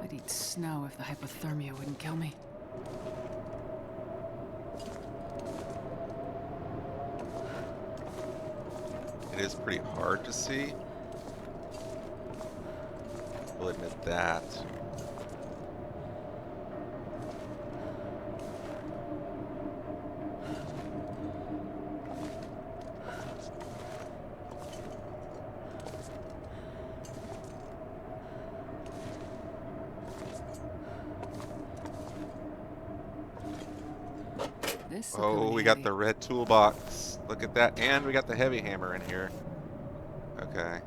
I'd eat snow if the hypothermia wouldn't kill me. It is pretty hard to see. We'll admit that. This will come Oh, in we got handy. the red toolbox. Look at that. And we got the heavy hammer in here. Okay.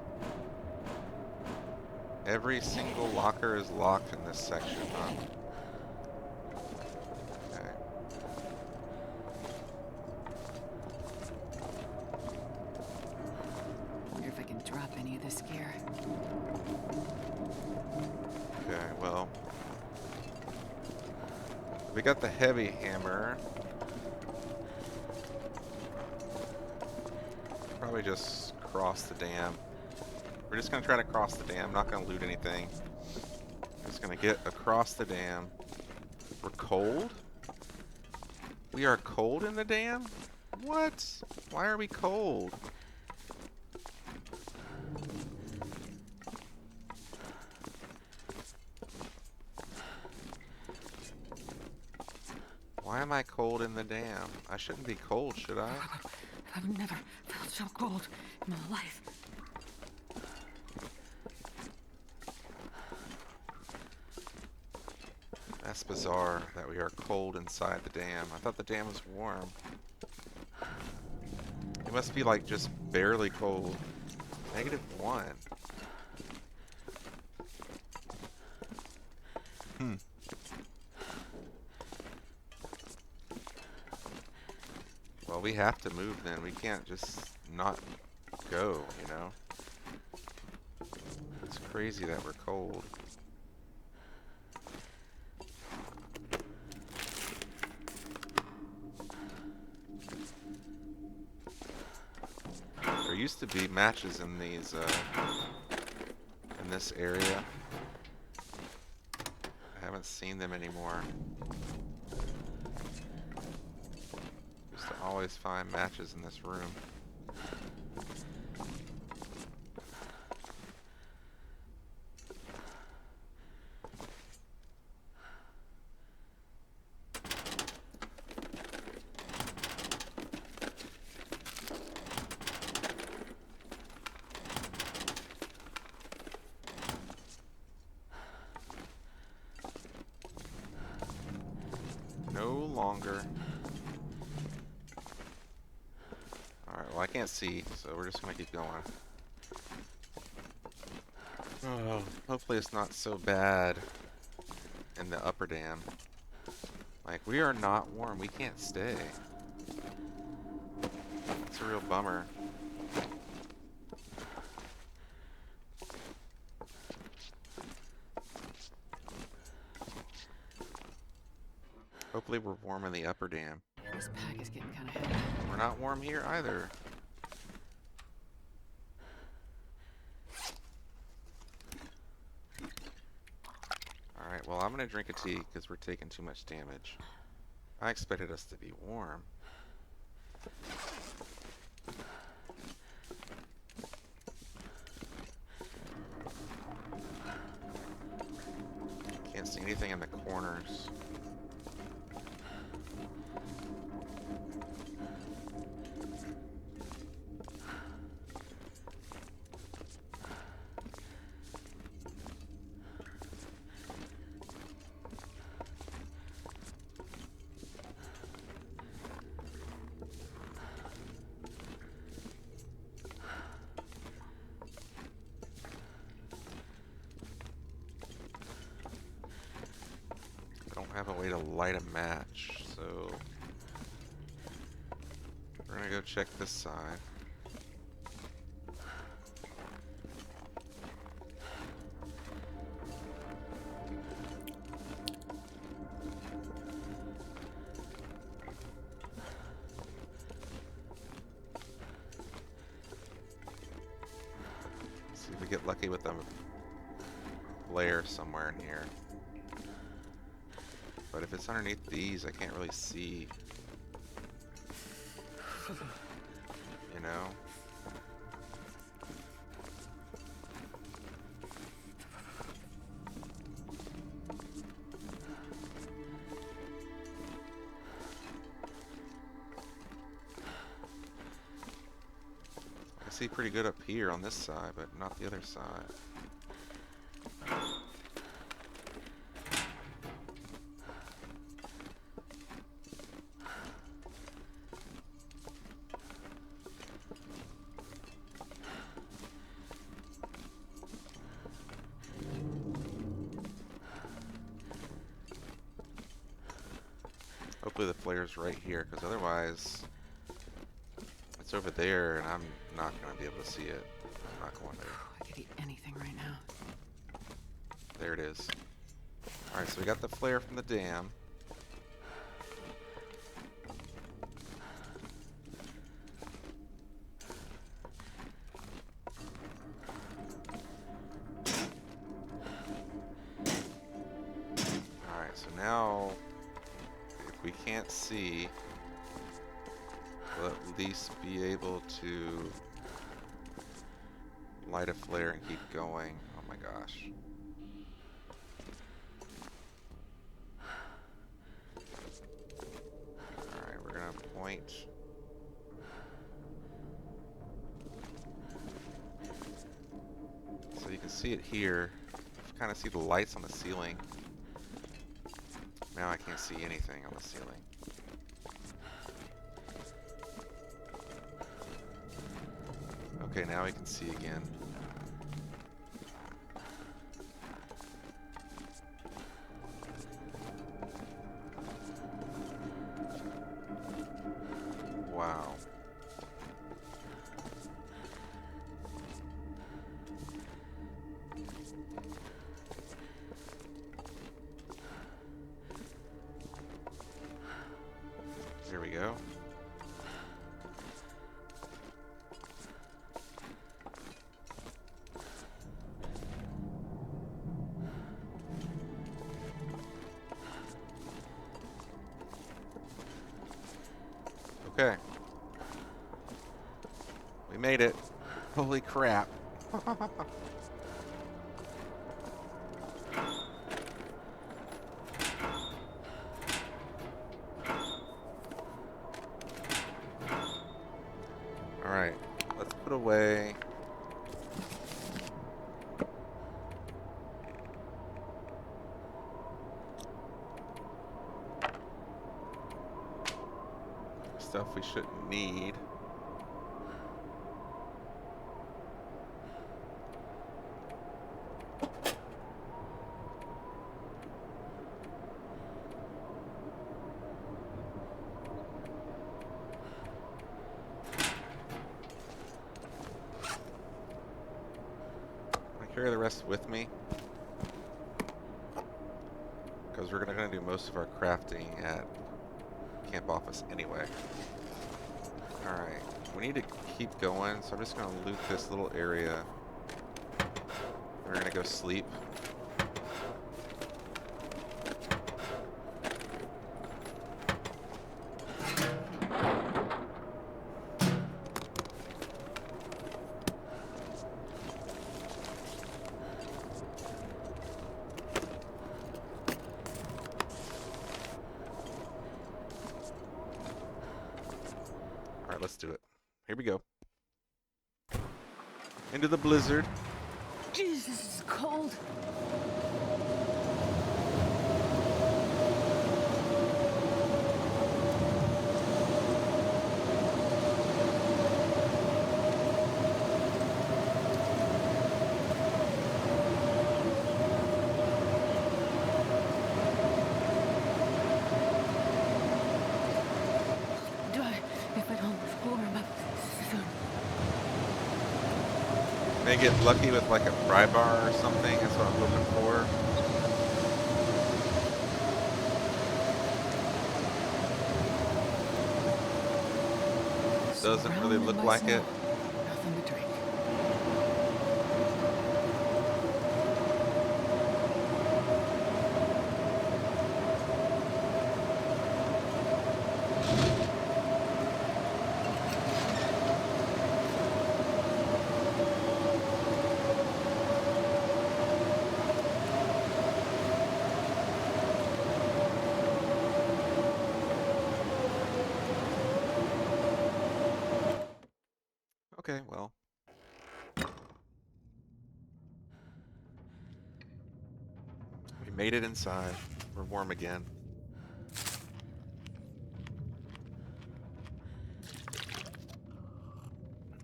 Every single locker is locked in this section, huh? Okay. Wonder if I can drop any of this gear. Okay, well. We got the heavy hammer. Probably just cross the dam. We're just gonna try to cross the dam. Not gonna loot anything. Just gonna get across the dam. We're cold? We are cold in the dam? What? Why are we cold? Why am I cold in the dam? I shouldn't be cold, should I? I've never felt so cold in my life. That's bizarre that we are cold inside the dam. I thought the dam was warm. It must be like just barely cold. -1. Hmm. Well, we have to move then. We can't just not go, you know? It's crazy that we're cold. There used to be matches in these, in this area. I haven't seen them anymore. Used to always find matches in this room. No longer. Alright, well I can't see, so we're just gonna keep going. Oh, hopefully it's not so bad in the upper dam. Like, we are not warm. We can't stay. It's a real bummer. Hopefully we're warm in the upper dam. This pack is getting kind of heavy. We're not warm here either. Alright, well I'm gonna drink a tea because we're taking too much damage. I expected us to be warm. Can't see anything in the corners. I have a way to light a match, so we're gonna go check this side. See if we get lucky with a flare somewhere in here. But if it's underneath these, I can't really see. You know? I see pretty good up here on this side, but not the other side. Hopefully the flare's right here, because otherwise it's over there and I'm not going to be able to see it. I'm not going there. I could eat anything right now. There it is. Alright, so we got the flare from the dam. Alright, so now if we can't see, we'll at least be able to light a flare and keep going. Oh my gosh. Alright, we're gonna point. So you can see it here. You kind of see the lights on the ceiling. Now I can't see anything on the ceiling. Okay, now we can see again. Wow. There we go. Okay. We made it. Holy crap. Alright, let's put away. Stuff we shouldn't need. I carry the rest with me because we're gonna do most of our crafting at camp office anyway. Alright, we need to keep going, so I'm just gonna loot this little area. We're gonna go sleep. Alright, let's do it. Here we go. Into the blizzard. Jeez, this is cold. gonna get lucky with like a pry bar or something. That's what I'm hoping for. Doesn't really Surrounded look by like snow. it. Nothing to drink. Okay, well. We made it inside. We're warm again.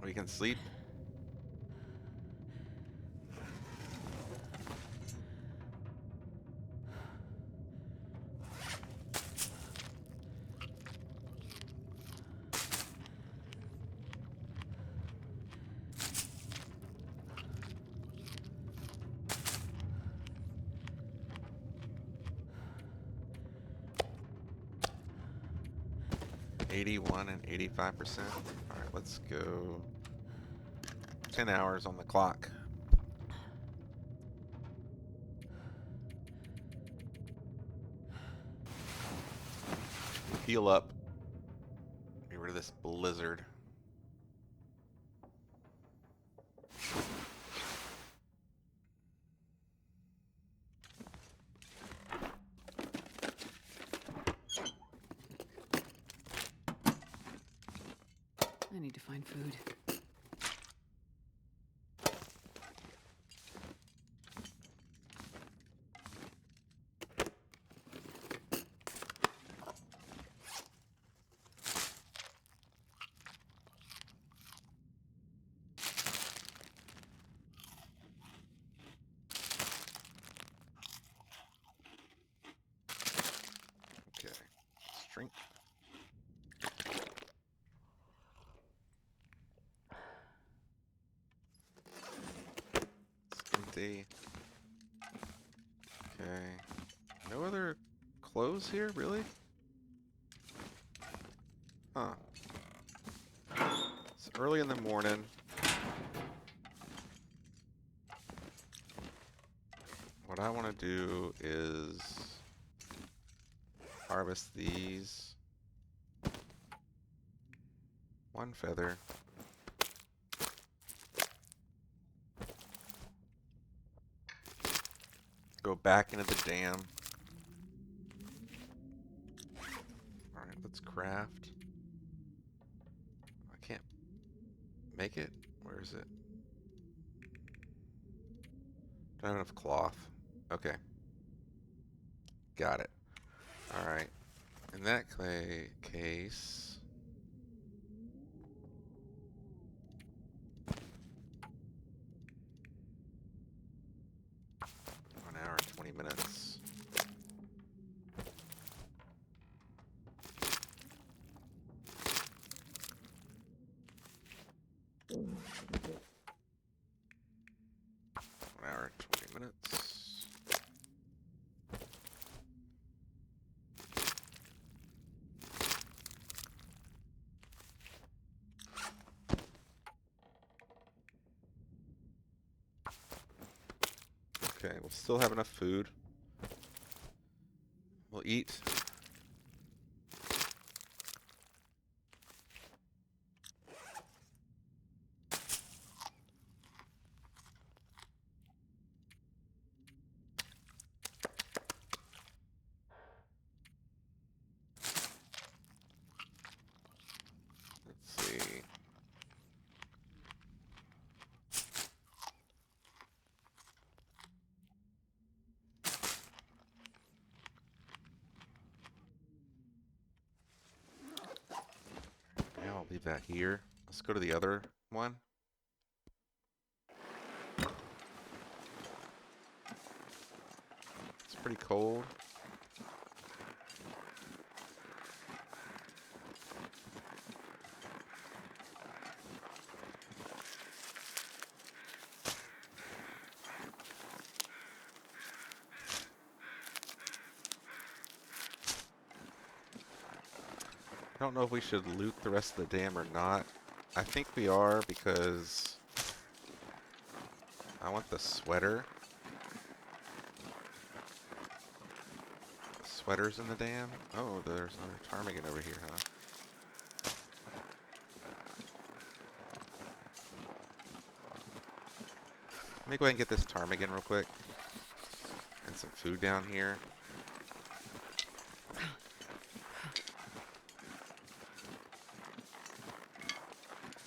We can sleep. $81 and 85%. All right, let's go. 10 hours on the clock. Heal up. Get rid of this blizzard. I need to find food. Okay. Strength. It's empty. Okay. No other clothes here, really? Huh. It's early in the morning. What I want to do is harvest these. One feather. Go back into the dam. Alright, let's craft. I can't make it. Where is it? Don't have enough cloth. Okay. Got it. Alright. In that case... 1 hour and 20 minutes. One hour and 20 minutes. Okay, we'll still have enough food. We'll eat. Let's see. Yeah, I'll leave that here. Let's go to the other one. It's pretty cold. I don't know if we should loot the rest of the dam or not. I think we are because I want the sweater. Sweaters in the dam? Oh, there's another ptarmigan over here, huh? Let me go ahead and get this ptarmigan real quick. And some food down here.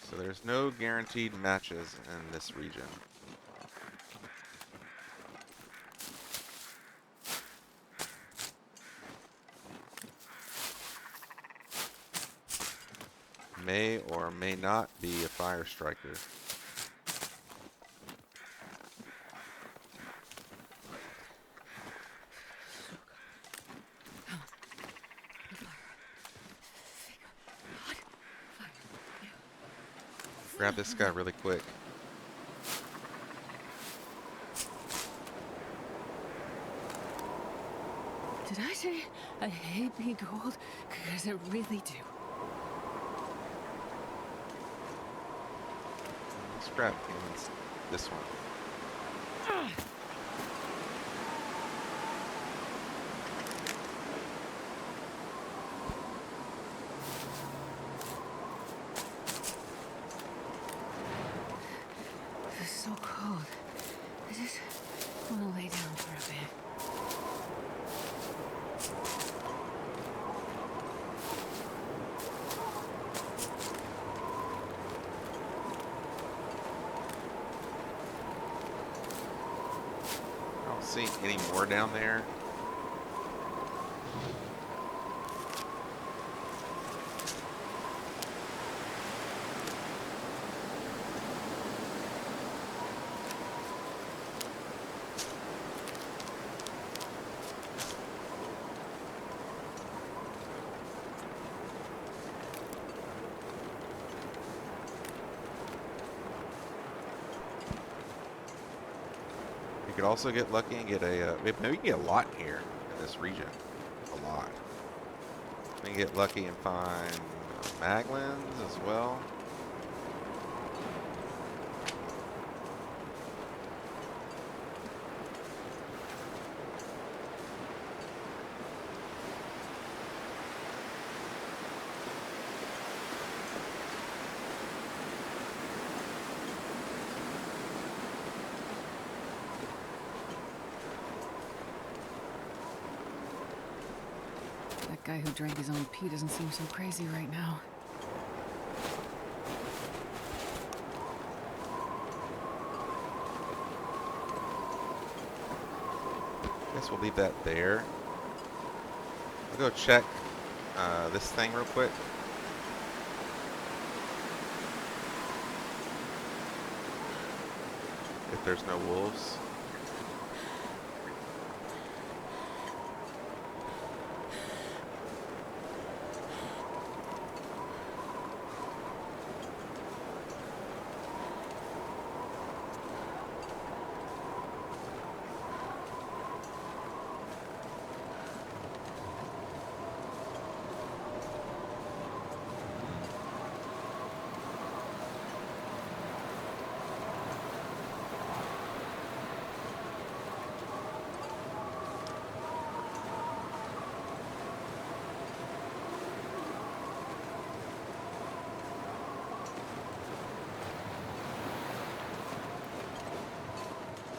So there's no guaranteed matches in this region. May or may not be a fire striker. Grab this guy really quick. Did I say I hate being cold? Because I really do. Let's grab humans. This one. This is so cold. I just want to lay down for a bit. I don't see any more down there. You could also get lucky and get a, maybe we can get a lot here in this region. A lot. We can get lucky and find maglins as well. That guy who drank his own pee doesn't seem so crazy right now. Guess we'll leave that there. I'll go check this thing real quick. If there's no wolves.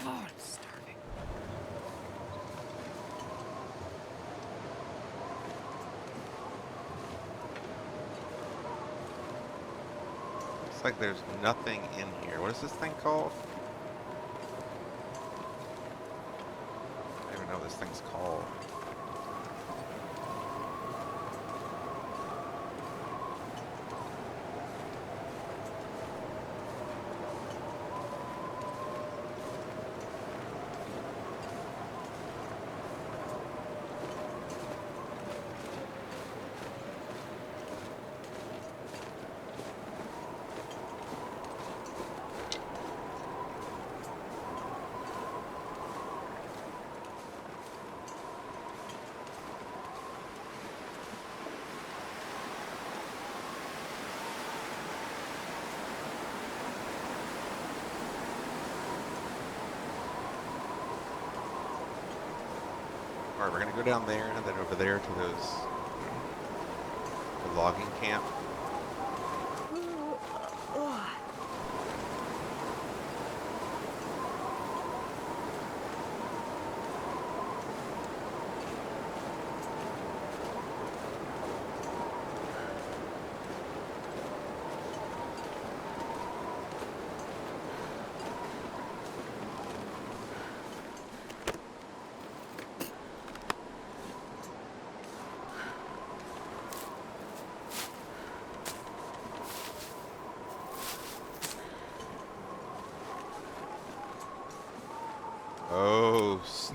Oh, I'm starving. Looks like there's nothing in here. What is this thing called? I don't even know what this thing's called. we're gonna go down there and then over there to the logging camp. Oh, I'll take it.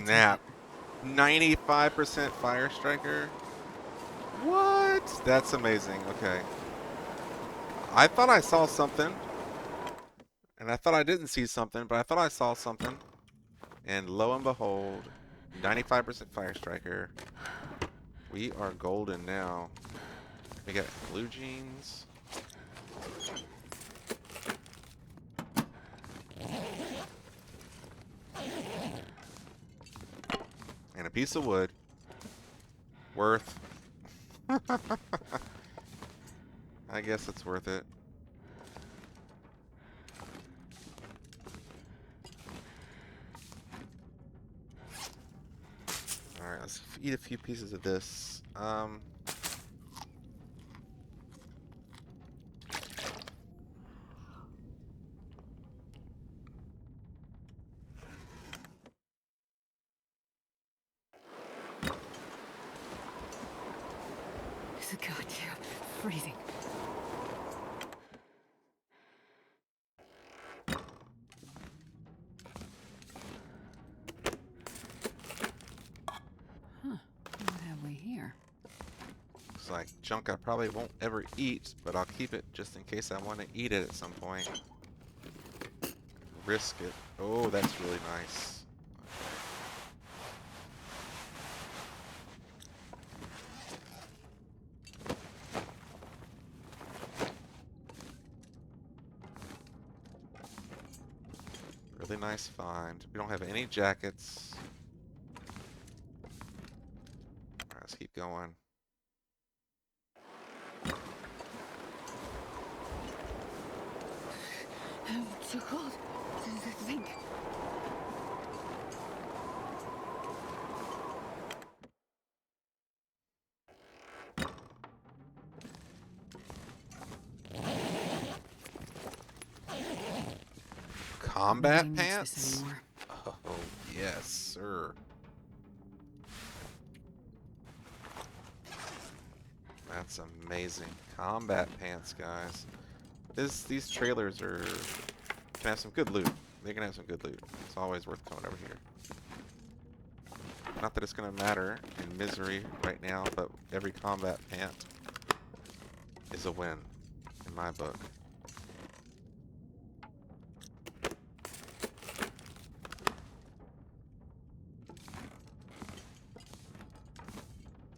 snap. 95% fire striker? What? That's amazing. Okay. I thought I saw something, and I thought I didn't see something, but I thought I saw something. And lo and behold, 95% fire striker. We are golden now. We got blue jeans. And a piece of wood. Worth. I guess it's worth it. Alright, let's eat a few pieces of this. It's a goddamn freezing. Huh. What have we here? Looks like junk I probably won't ever eat, but I'll keep it just in case I want to eat it at some point. Risk it. Oh, that's really nice. Really nice find. We don't have any jackets. Alright, let's keep going. I'm too cold to think. Nobody Combat needs this pants? anymore. Oh, yes, sir. That's amazing. Combat pants, guys. These trailers can have some good loot. They can have some good loot. It's always worth coming over here. Not that it's gonna matter in misery right now, but every combat pant is a win in my book.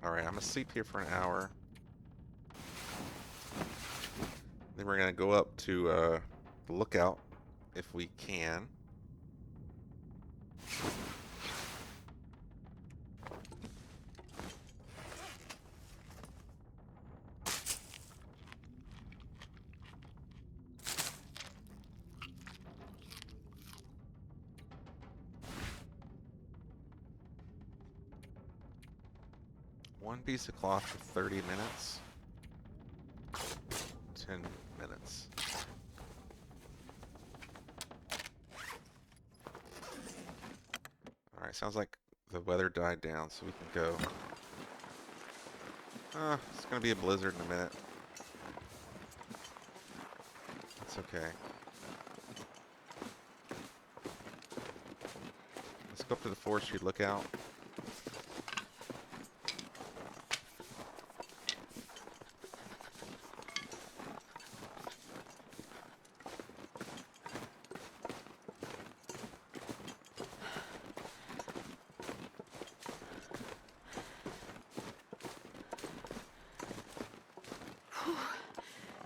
Alright, I'm gonna sleep here for an hour. Then we're gonna go up to the lookout if we can. One piece of cloth for 30 minutes. 10 minutes. Alright, sounds like the weather died down, so we can go. It's gonna be a blizzard in a minute. That's okay. Let's go up to the forestry lookout.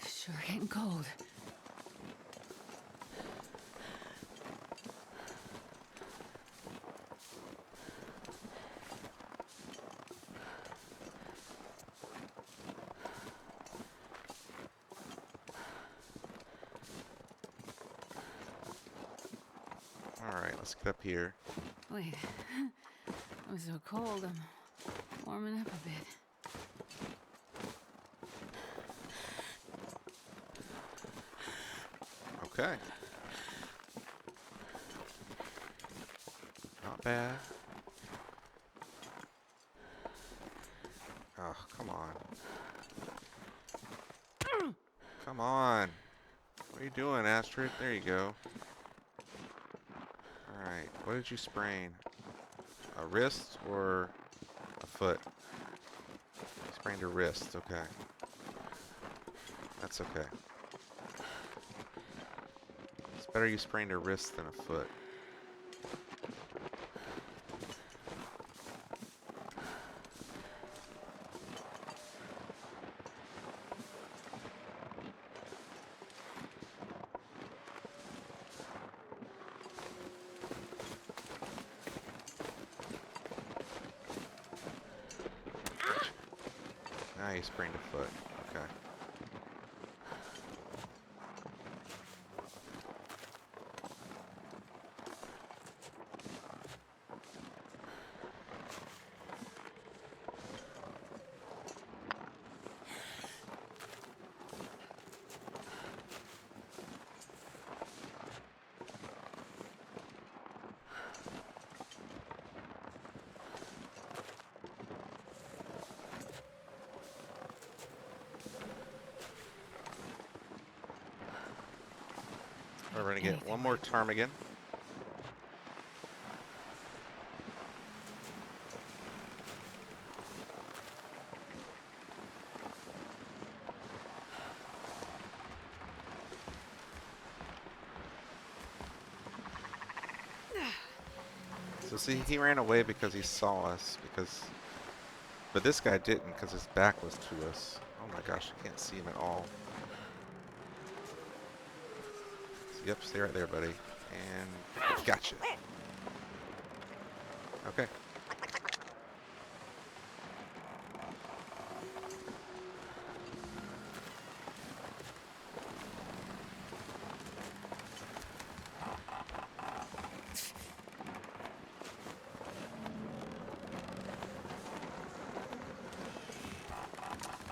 Sure getting cold. Alright, let's get up here. Wait. I'm so cold. I'm warming up a bit. Okay. Not bad. Oh, come on. Come on. What are you doing, Astrid? There you go. Alright, what did you sprain? A wrist or a foot? Sprained a wrist, okay. That's okay. It's better you sprained a wrist than a foot. Now you sprained a foot. Okay. We're going to get one more ptarmigan. So see, he ran away because he saw us, but this guy didn't because his back was to us. Oh my gosh, I can't see him at all. So, yep, stay right there, buddy. And gotcha. Okay.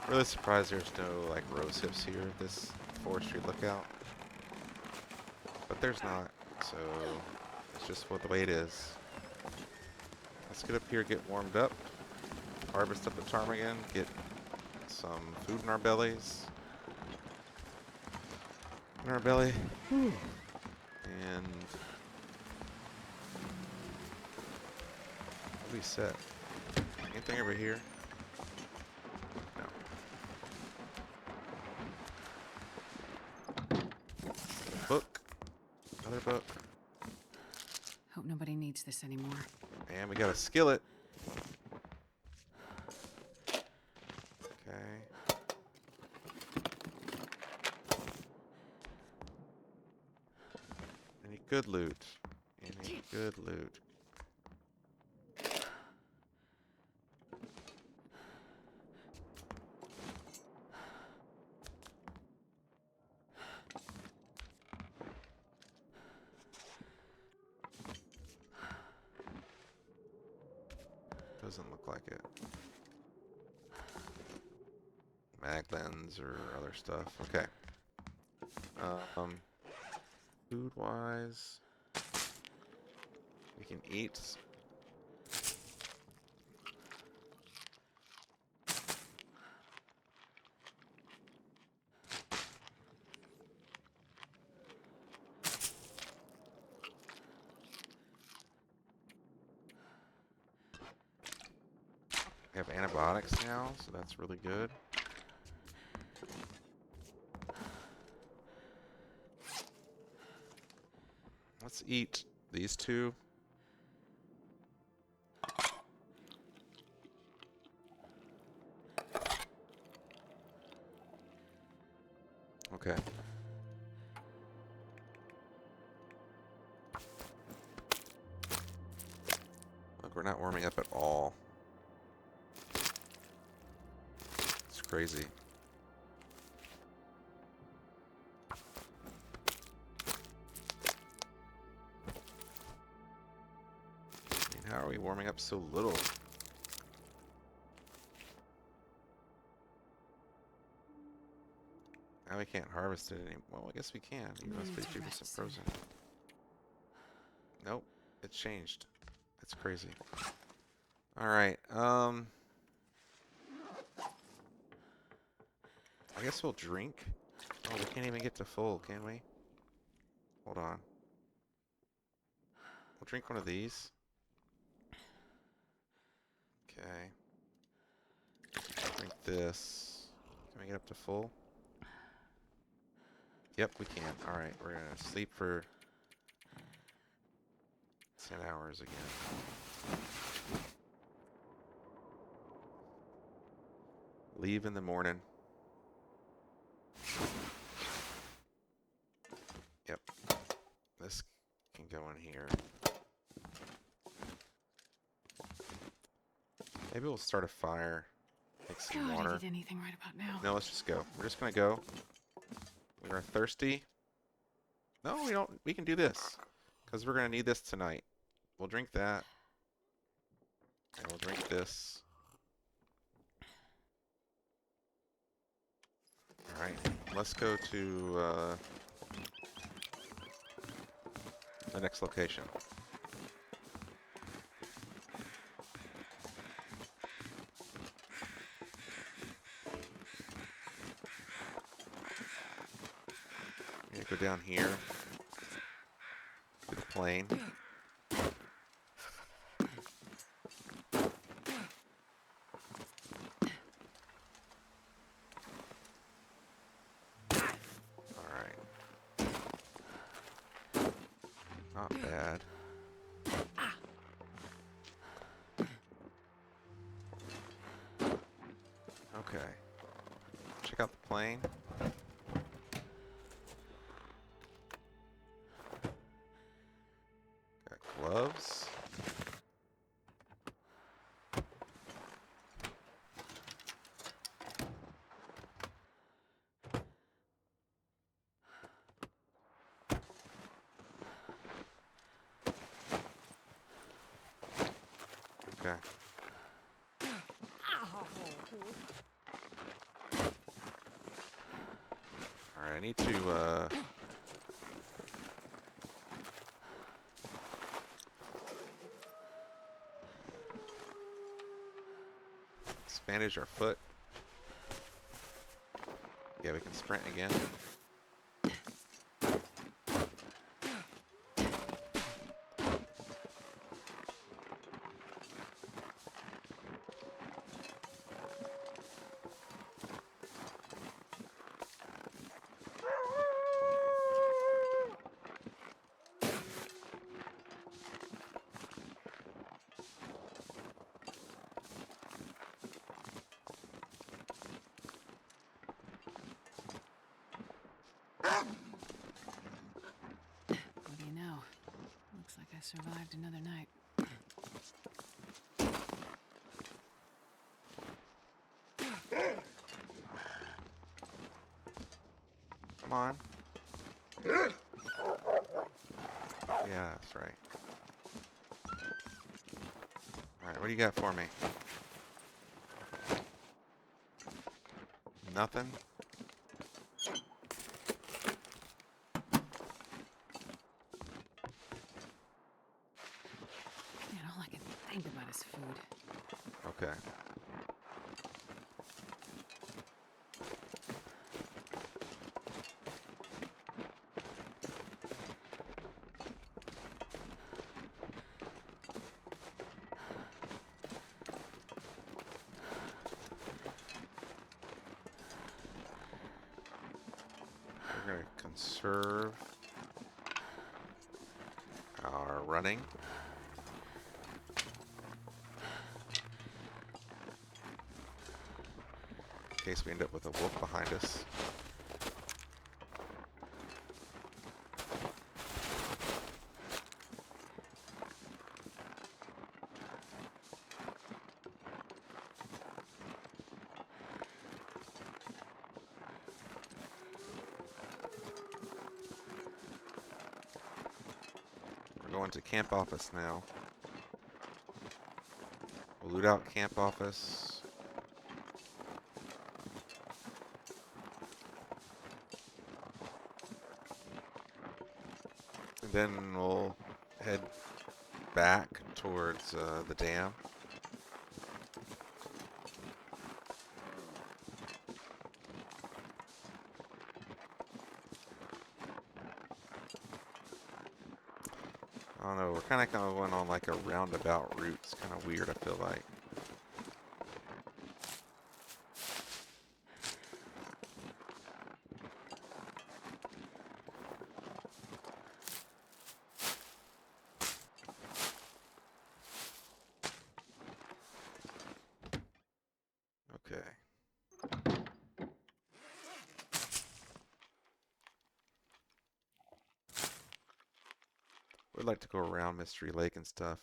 Really surprised there's no like rose hips here at this forestry lookout. But there's not, so it's just the way it is. Let's get up here, get warmed up, harvest up the ptarmigan, get some food in our bellies. In our belly. Whew. And we'll be set. Anything over here? No. Book. Another book. Hope nobody needs this anymore. And we got a skillet. Okay. Any good loot? Any good loot? Doesn't look like it. Mag lens or other stuff. Okay. Food wise, we can eat. We have antibiotics now, so that's really good. Let's eat these two. Okay. Look, we're not warming up at all. It's crazy. warming up so little? Now we can't harvest it anymore. Well, I guess we can. You must be 2% frozen. Nope. It changed. That's crazy. Alright, I guess we'll drink. Oh, we can't even get to full, can we? Hold on. We'll drink one of these. Okay. Drink this. Can we get up to full? Yep, we can. Alright, we're gonna sleep for 10 hours again. Leave in the morning. Yep. This can go in here. Maybe we'll start a fire. Make some God, water. I'd eat anything right about now. No, let's just go. We're just gonna go. We are thirsty. No, we don't. We can do this. Because we're gonna need this tonight. We'll drink that. And we'll drink this. Alright. Let's go to the next location. We're gonna go down here to the plane. Alright. Not bad. Okay. Check out the plane. Got gloves. Okay. Alright, I need to bandage our foot. Yeah, we can sprint again. What do you know? Looks like I survived another night. Come on. Yeah, that's right. Alright, what do you got for me? Nothing? Man, all I can think about is food. Okay. We're going to conserve our running. In case we end up with a wolf behind us. We're going to camp office now. loot out camp office. And then we'll head back towards the dam. I don't know, we're kind of going on like a roundabout route. It's kind of weird, I feel like. Okay. We'd like to go around Mystery Lake and stuff.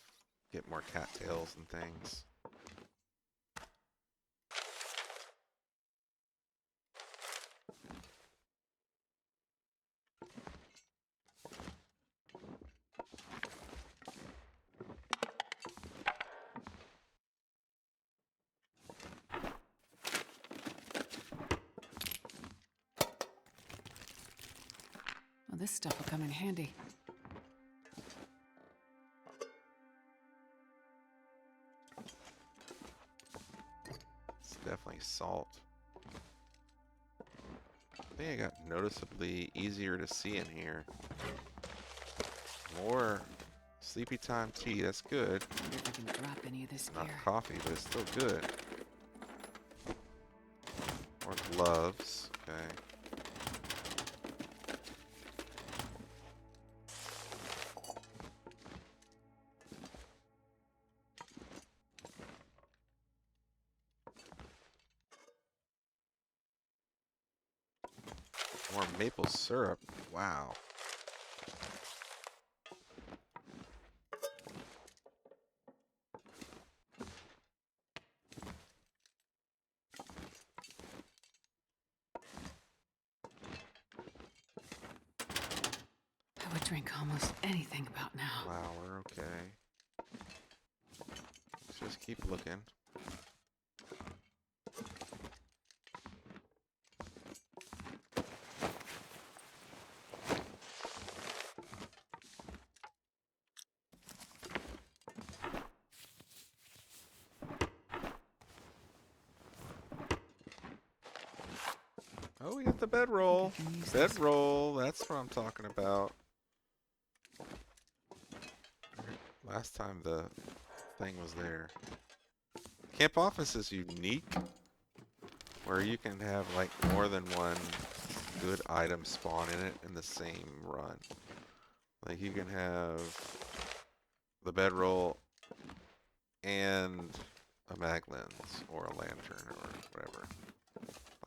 Get more cattails and things. Well, this stuff will come in handy. It's definitely salt. I think I got noticeably easier to see in here. More sleepy time tea, that's good. I wonder if I can drop any of this Not gear. coffee, but it's still good. More gloves, okay. More maple syrup, wow. I would drink almost anything about now. Flour, okay. Let's just keep looking. Oh, we got the bedroll. I can use this. Bedroll, that's what I'm talking about. Last time the thing was there. Camp office is unique, where you can have like more than one good item spawn in it in the same run. Like you can have the bedroll and a mag lens or a lantern or whatever.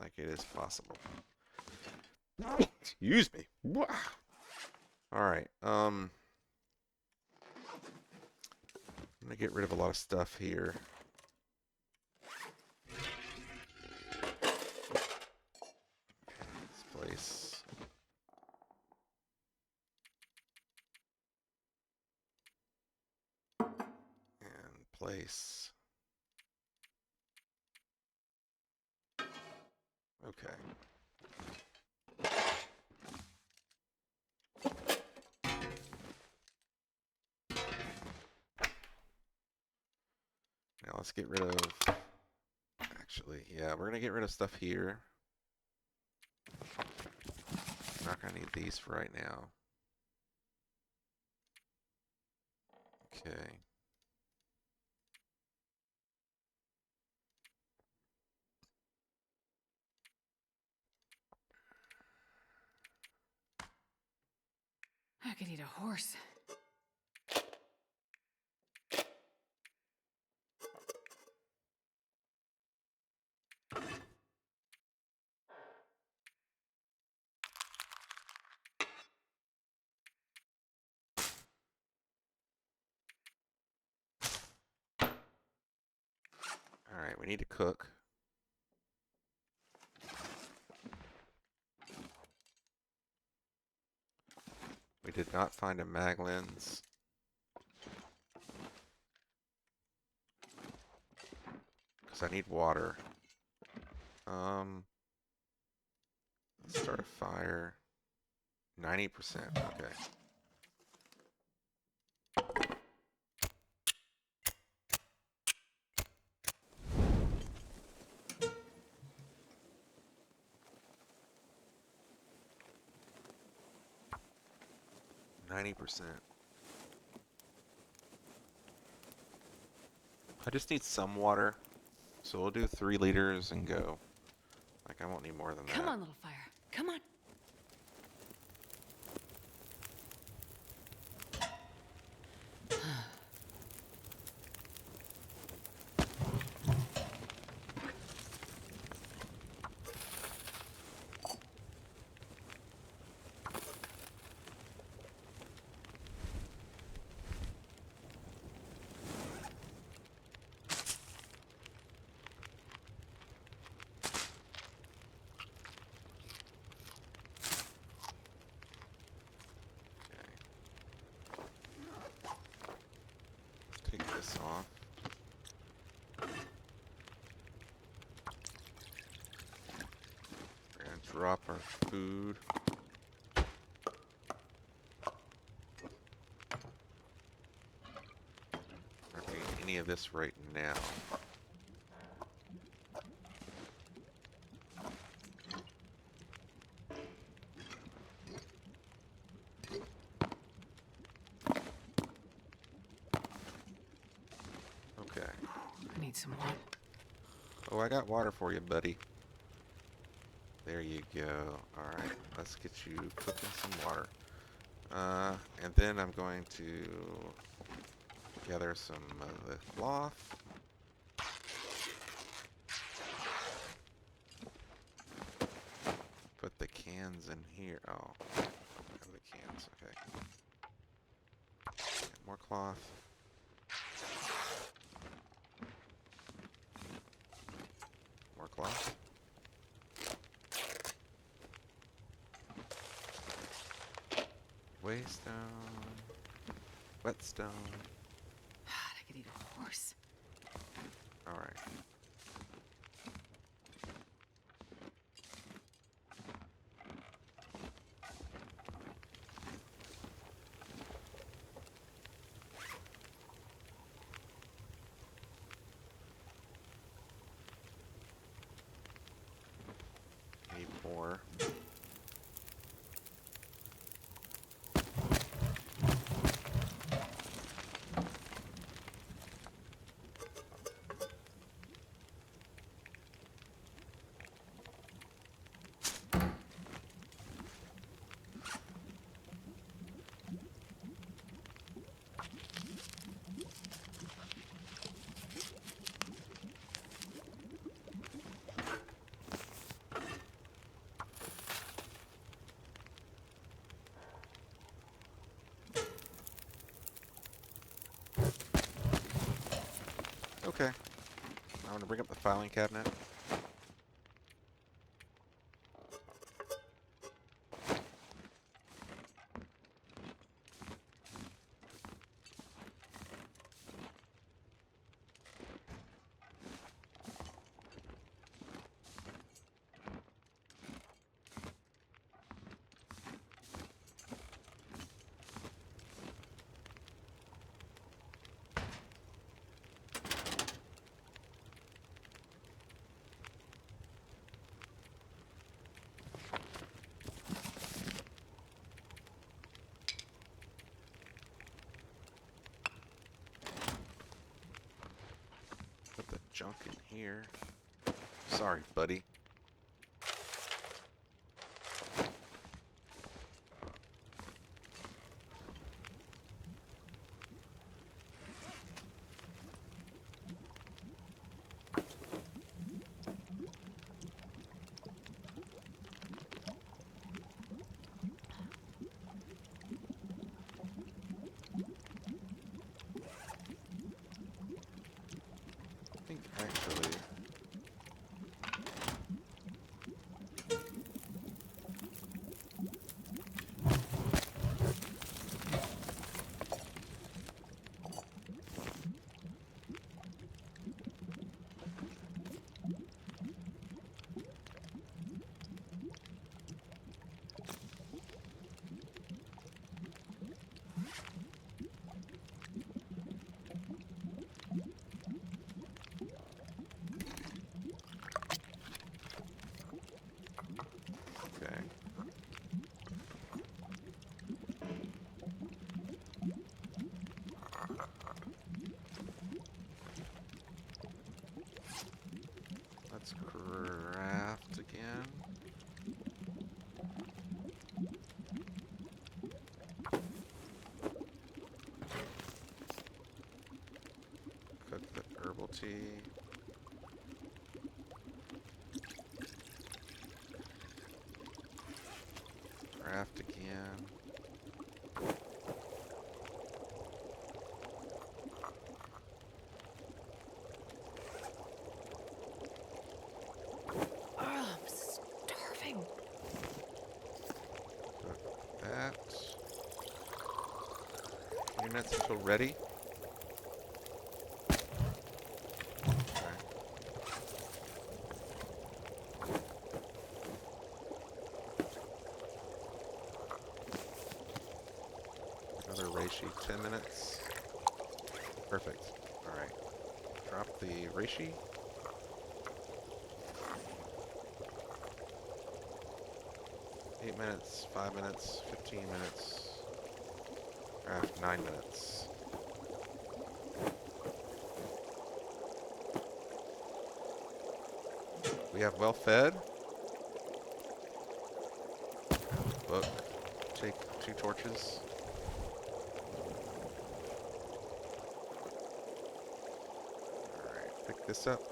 Like it is possible. Excuse me. Alright, I'm gonna get rid of a lot of stuff here. This place. And place. Okay. Now let's get rid of... Actually, yeah, we're gonna get rid of stuff here. Not gonna need these for right now. Okay. I could eat a horse. Alright, we need to cook. We did not find a mag lens. Because I need water. Let's start a fire. 90%. Okay. I just need some water, so we'll do 3 liters and go. Like, I won't need more than Come that. on, little fire. Come on. Take this off. We're gonna drop our food. Not doing any of this right now. Okay. I need some water. Oh, I got water for you, buddy. There you go. Alright, let's get you cooking some water. And then I'm going to gather some of the cloth. Put the cans in here. Oh, I don't have the cans. Okay. Get more cloth. More cloth. Waystone. Whetstone. I could eat a horse. Alright. Need more. Okay. I'm gonna bring up the filing cabinet. Put the junk in here. Sorry, buddy. I think actually craft again. Cook the herbal tea. Craft again. Oh, I'm starving. Cook that. Units until ready. Okay. Another reishi, 10 minutes. Perfect. Alright. Drop the reishi. 8 minutes, 5 minutes, 15 minutes. Craft 9 minutes. We have well fed. Book. Take 2 torches. Alright, pick this up.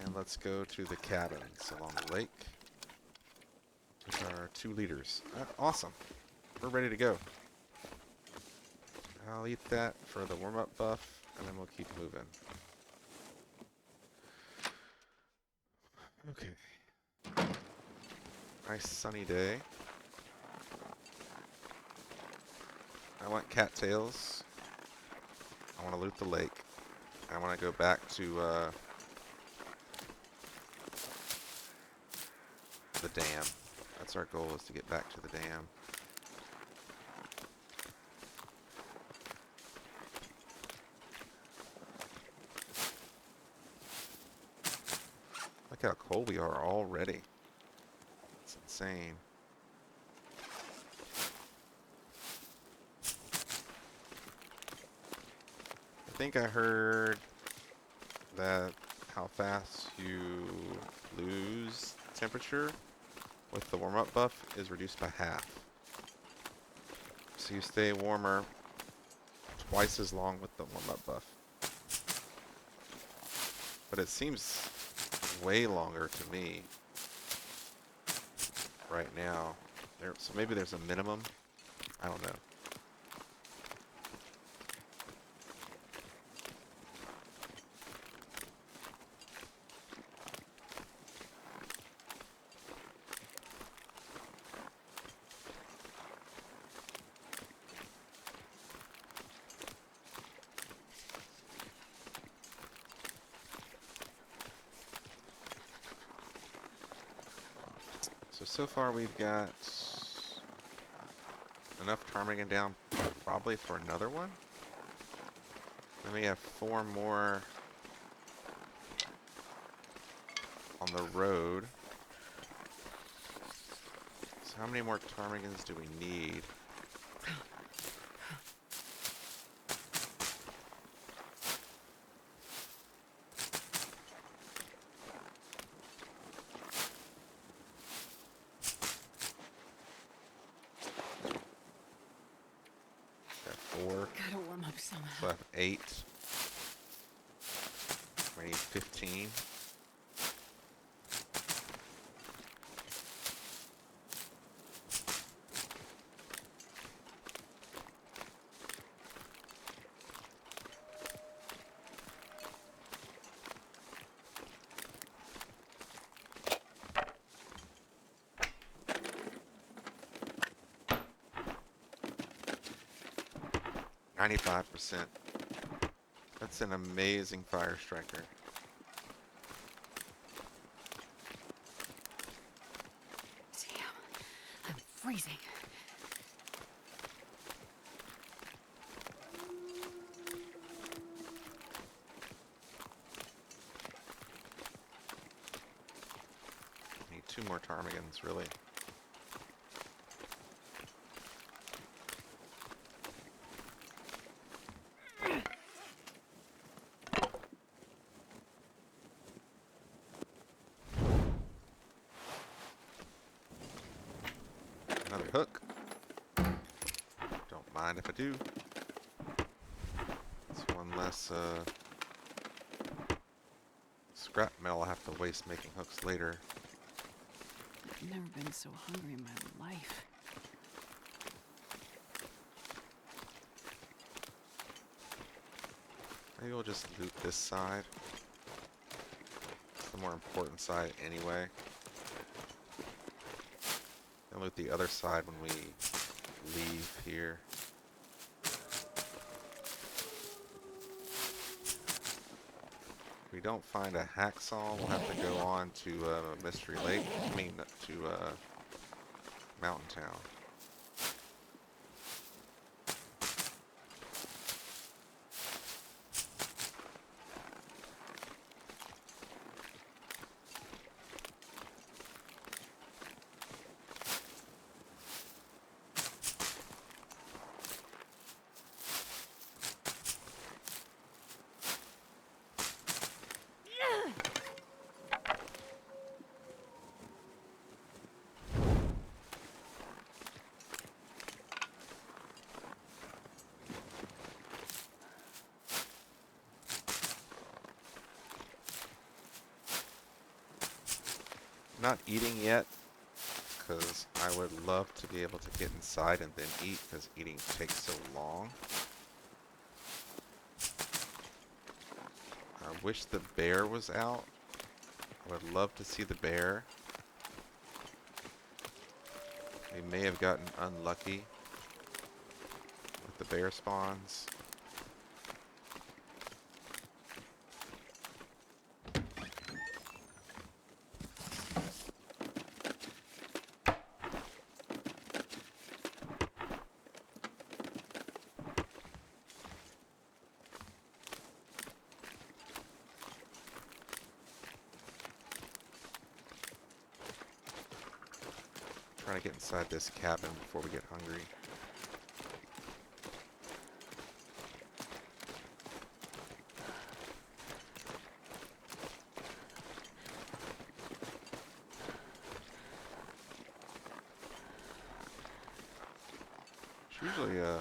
And let's go to the cabins along the lake with our 2 liters. Awesome. We're ready to go. I'll eat that for the warm-up buff, and then we'll keep moving. Okay. Nice sunny day. I want cattails. I want to loot the lake. I want to go back to the dam. That's our goal, is to get back to the dam. Look how cold we are already. It's insane. I think I heard that how fast you lose temperature with the warm-up buff is reduced by half. So you stay warmer twice as long with the warm-up buff. But it seems way longer to me right now. So maybe there's a minimum. I don't know. So far we've got enough ptarmigan down probably for another one. Then we have 4 more on the road. So how many more ptarmigans do we need? Got 4. Gotta warm up somehow. So I have 8. We need 15. %. That's an amazing fire striker. Damn, I'm freezing. Need 2 more ptarmigans, really. mind if I do. It's one less scrap metal I'll have to waste making hooks later. I've never been so hungry in my life. Maybe we'll just loot this side. It's the more important side anyway. And loot the other side when we leave here. If we don't find a hacksaw, we'll have to go on to Mystery Lake. I mean, to Mountain Town. Not eating yet, because I would love to be able to get inside and then eat, because eating takes so long. I wish the bear was out. I would love to see the bear. We may have gotten unlucky with the bear spawns. Trying to get inside this cabin before we get hungry. There's usually a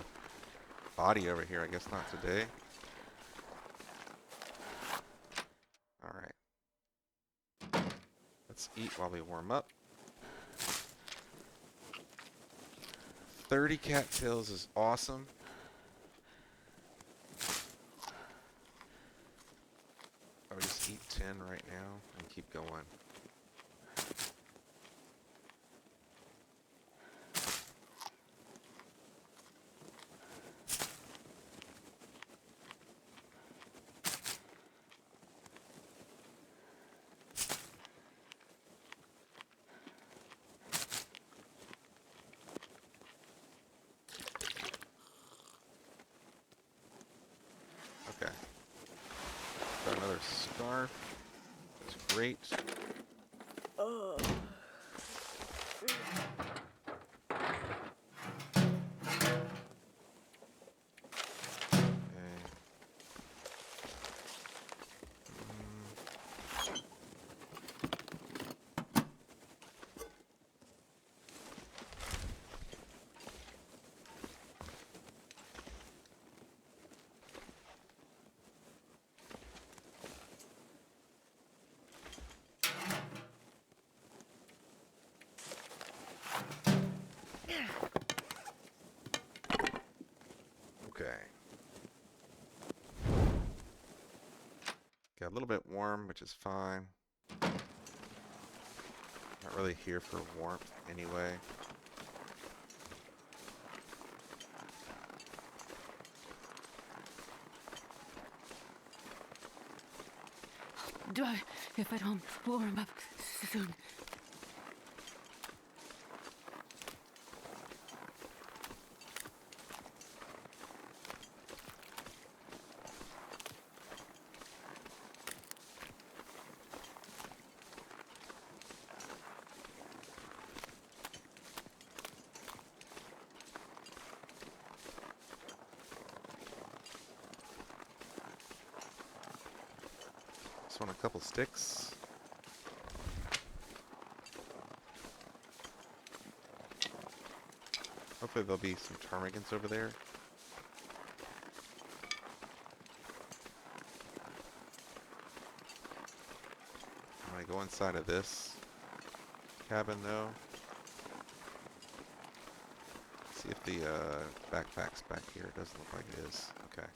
body over here, I guess not today. Alright. Let's eat while we warm up. 30 cattails is awesome. I would just eat 10 right now and keep going. Okay. Got another scarf. That's great. Okay. Okay. Got a little bit warm, which is fine. Not really here for warmth anyway. If I don't warm up soon. Just want a couple sticks. Oh, Hopefully there'll be some ptarmigans over there. I'm gonna go inside of this cabin though. See if the backpack's back here. It doesn't look like it is. Okay.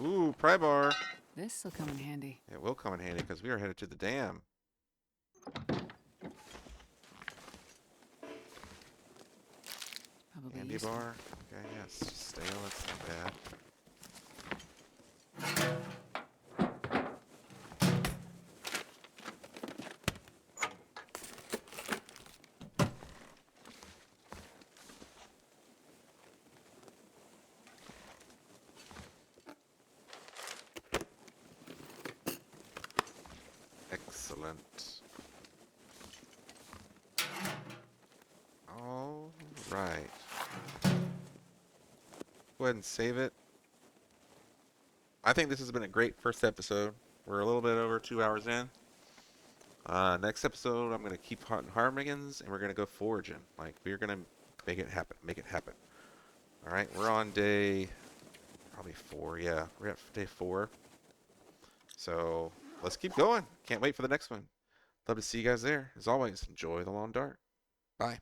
Ooh, pry bar. This'll come in handy. It will come in handy because we are headed to the dam. Probably Candy useful. bar. Okay, yeah, it's just stale. That's not bad. Excellent. All right. Go ahead and save it. I think this has been a great first episode. We're a little bit over 2 hours in. Next episode, I'm gonna keep hunting ptarmigans, and we're gonna go foraging. Like we're gonna make it happen. Make it happen. All right, we're on day probably 4. Yeah, we're at day 4. So let's keep going. Can't wait for the next one. Love to see you guys there. As always, enjoy the long dark. Bye.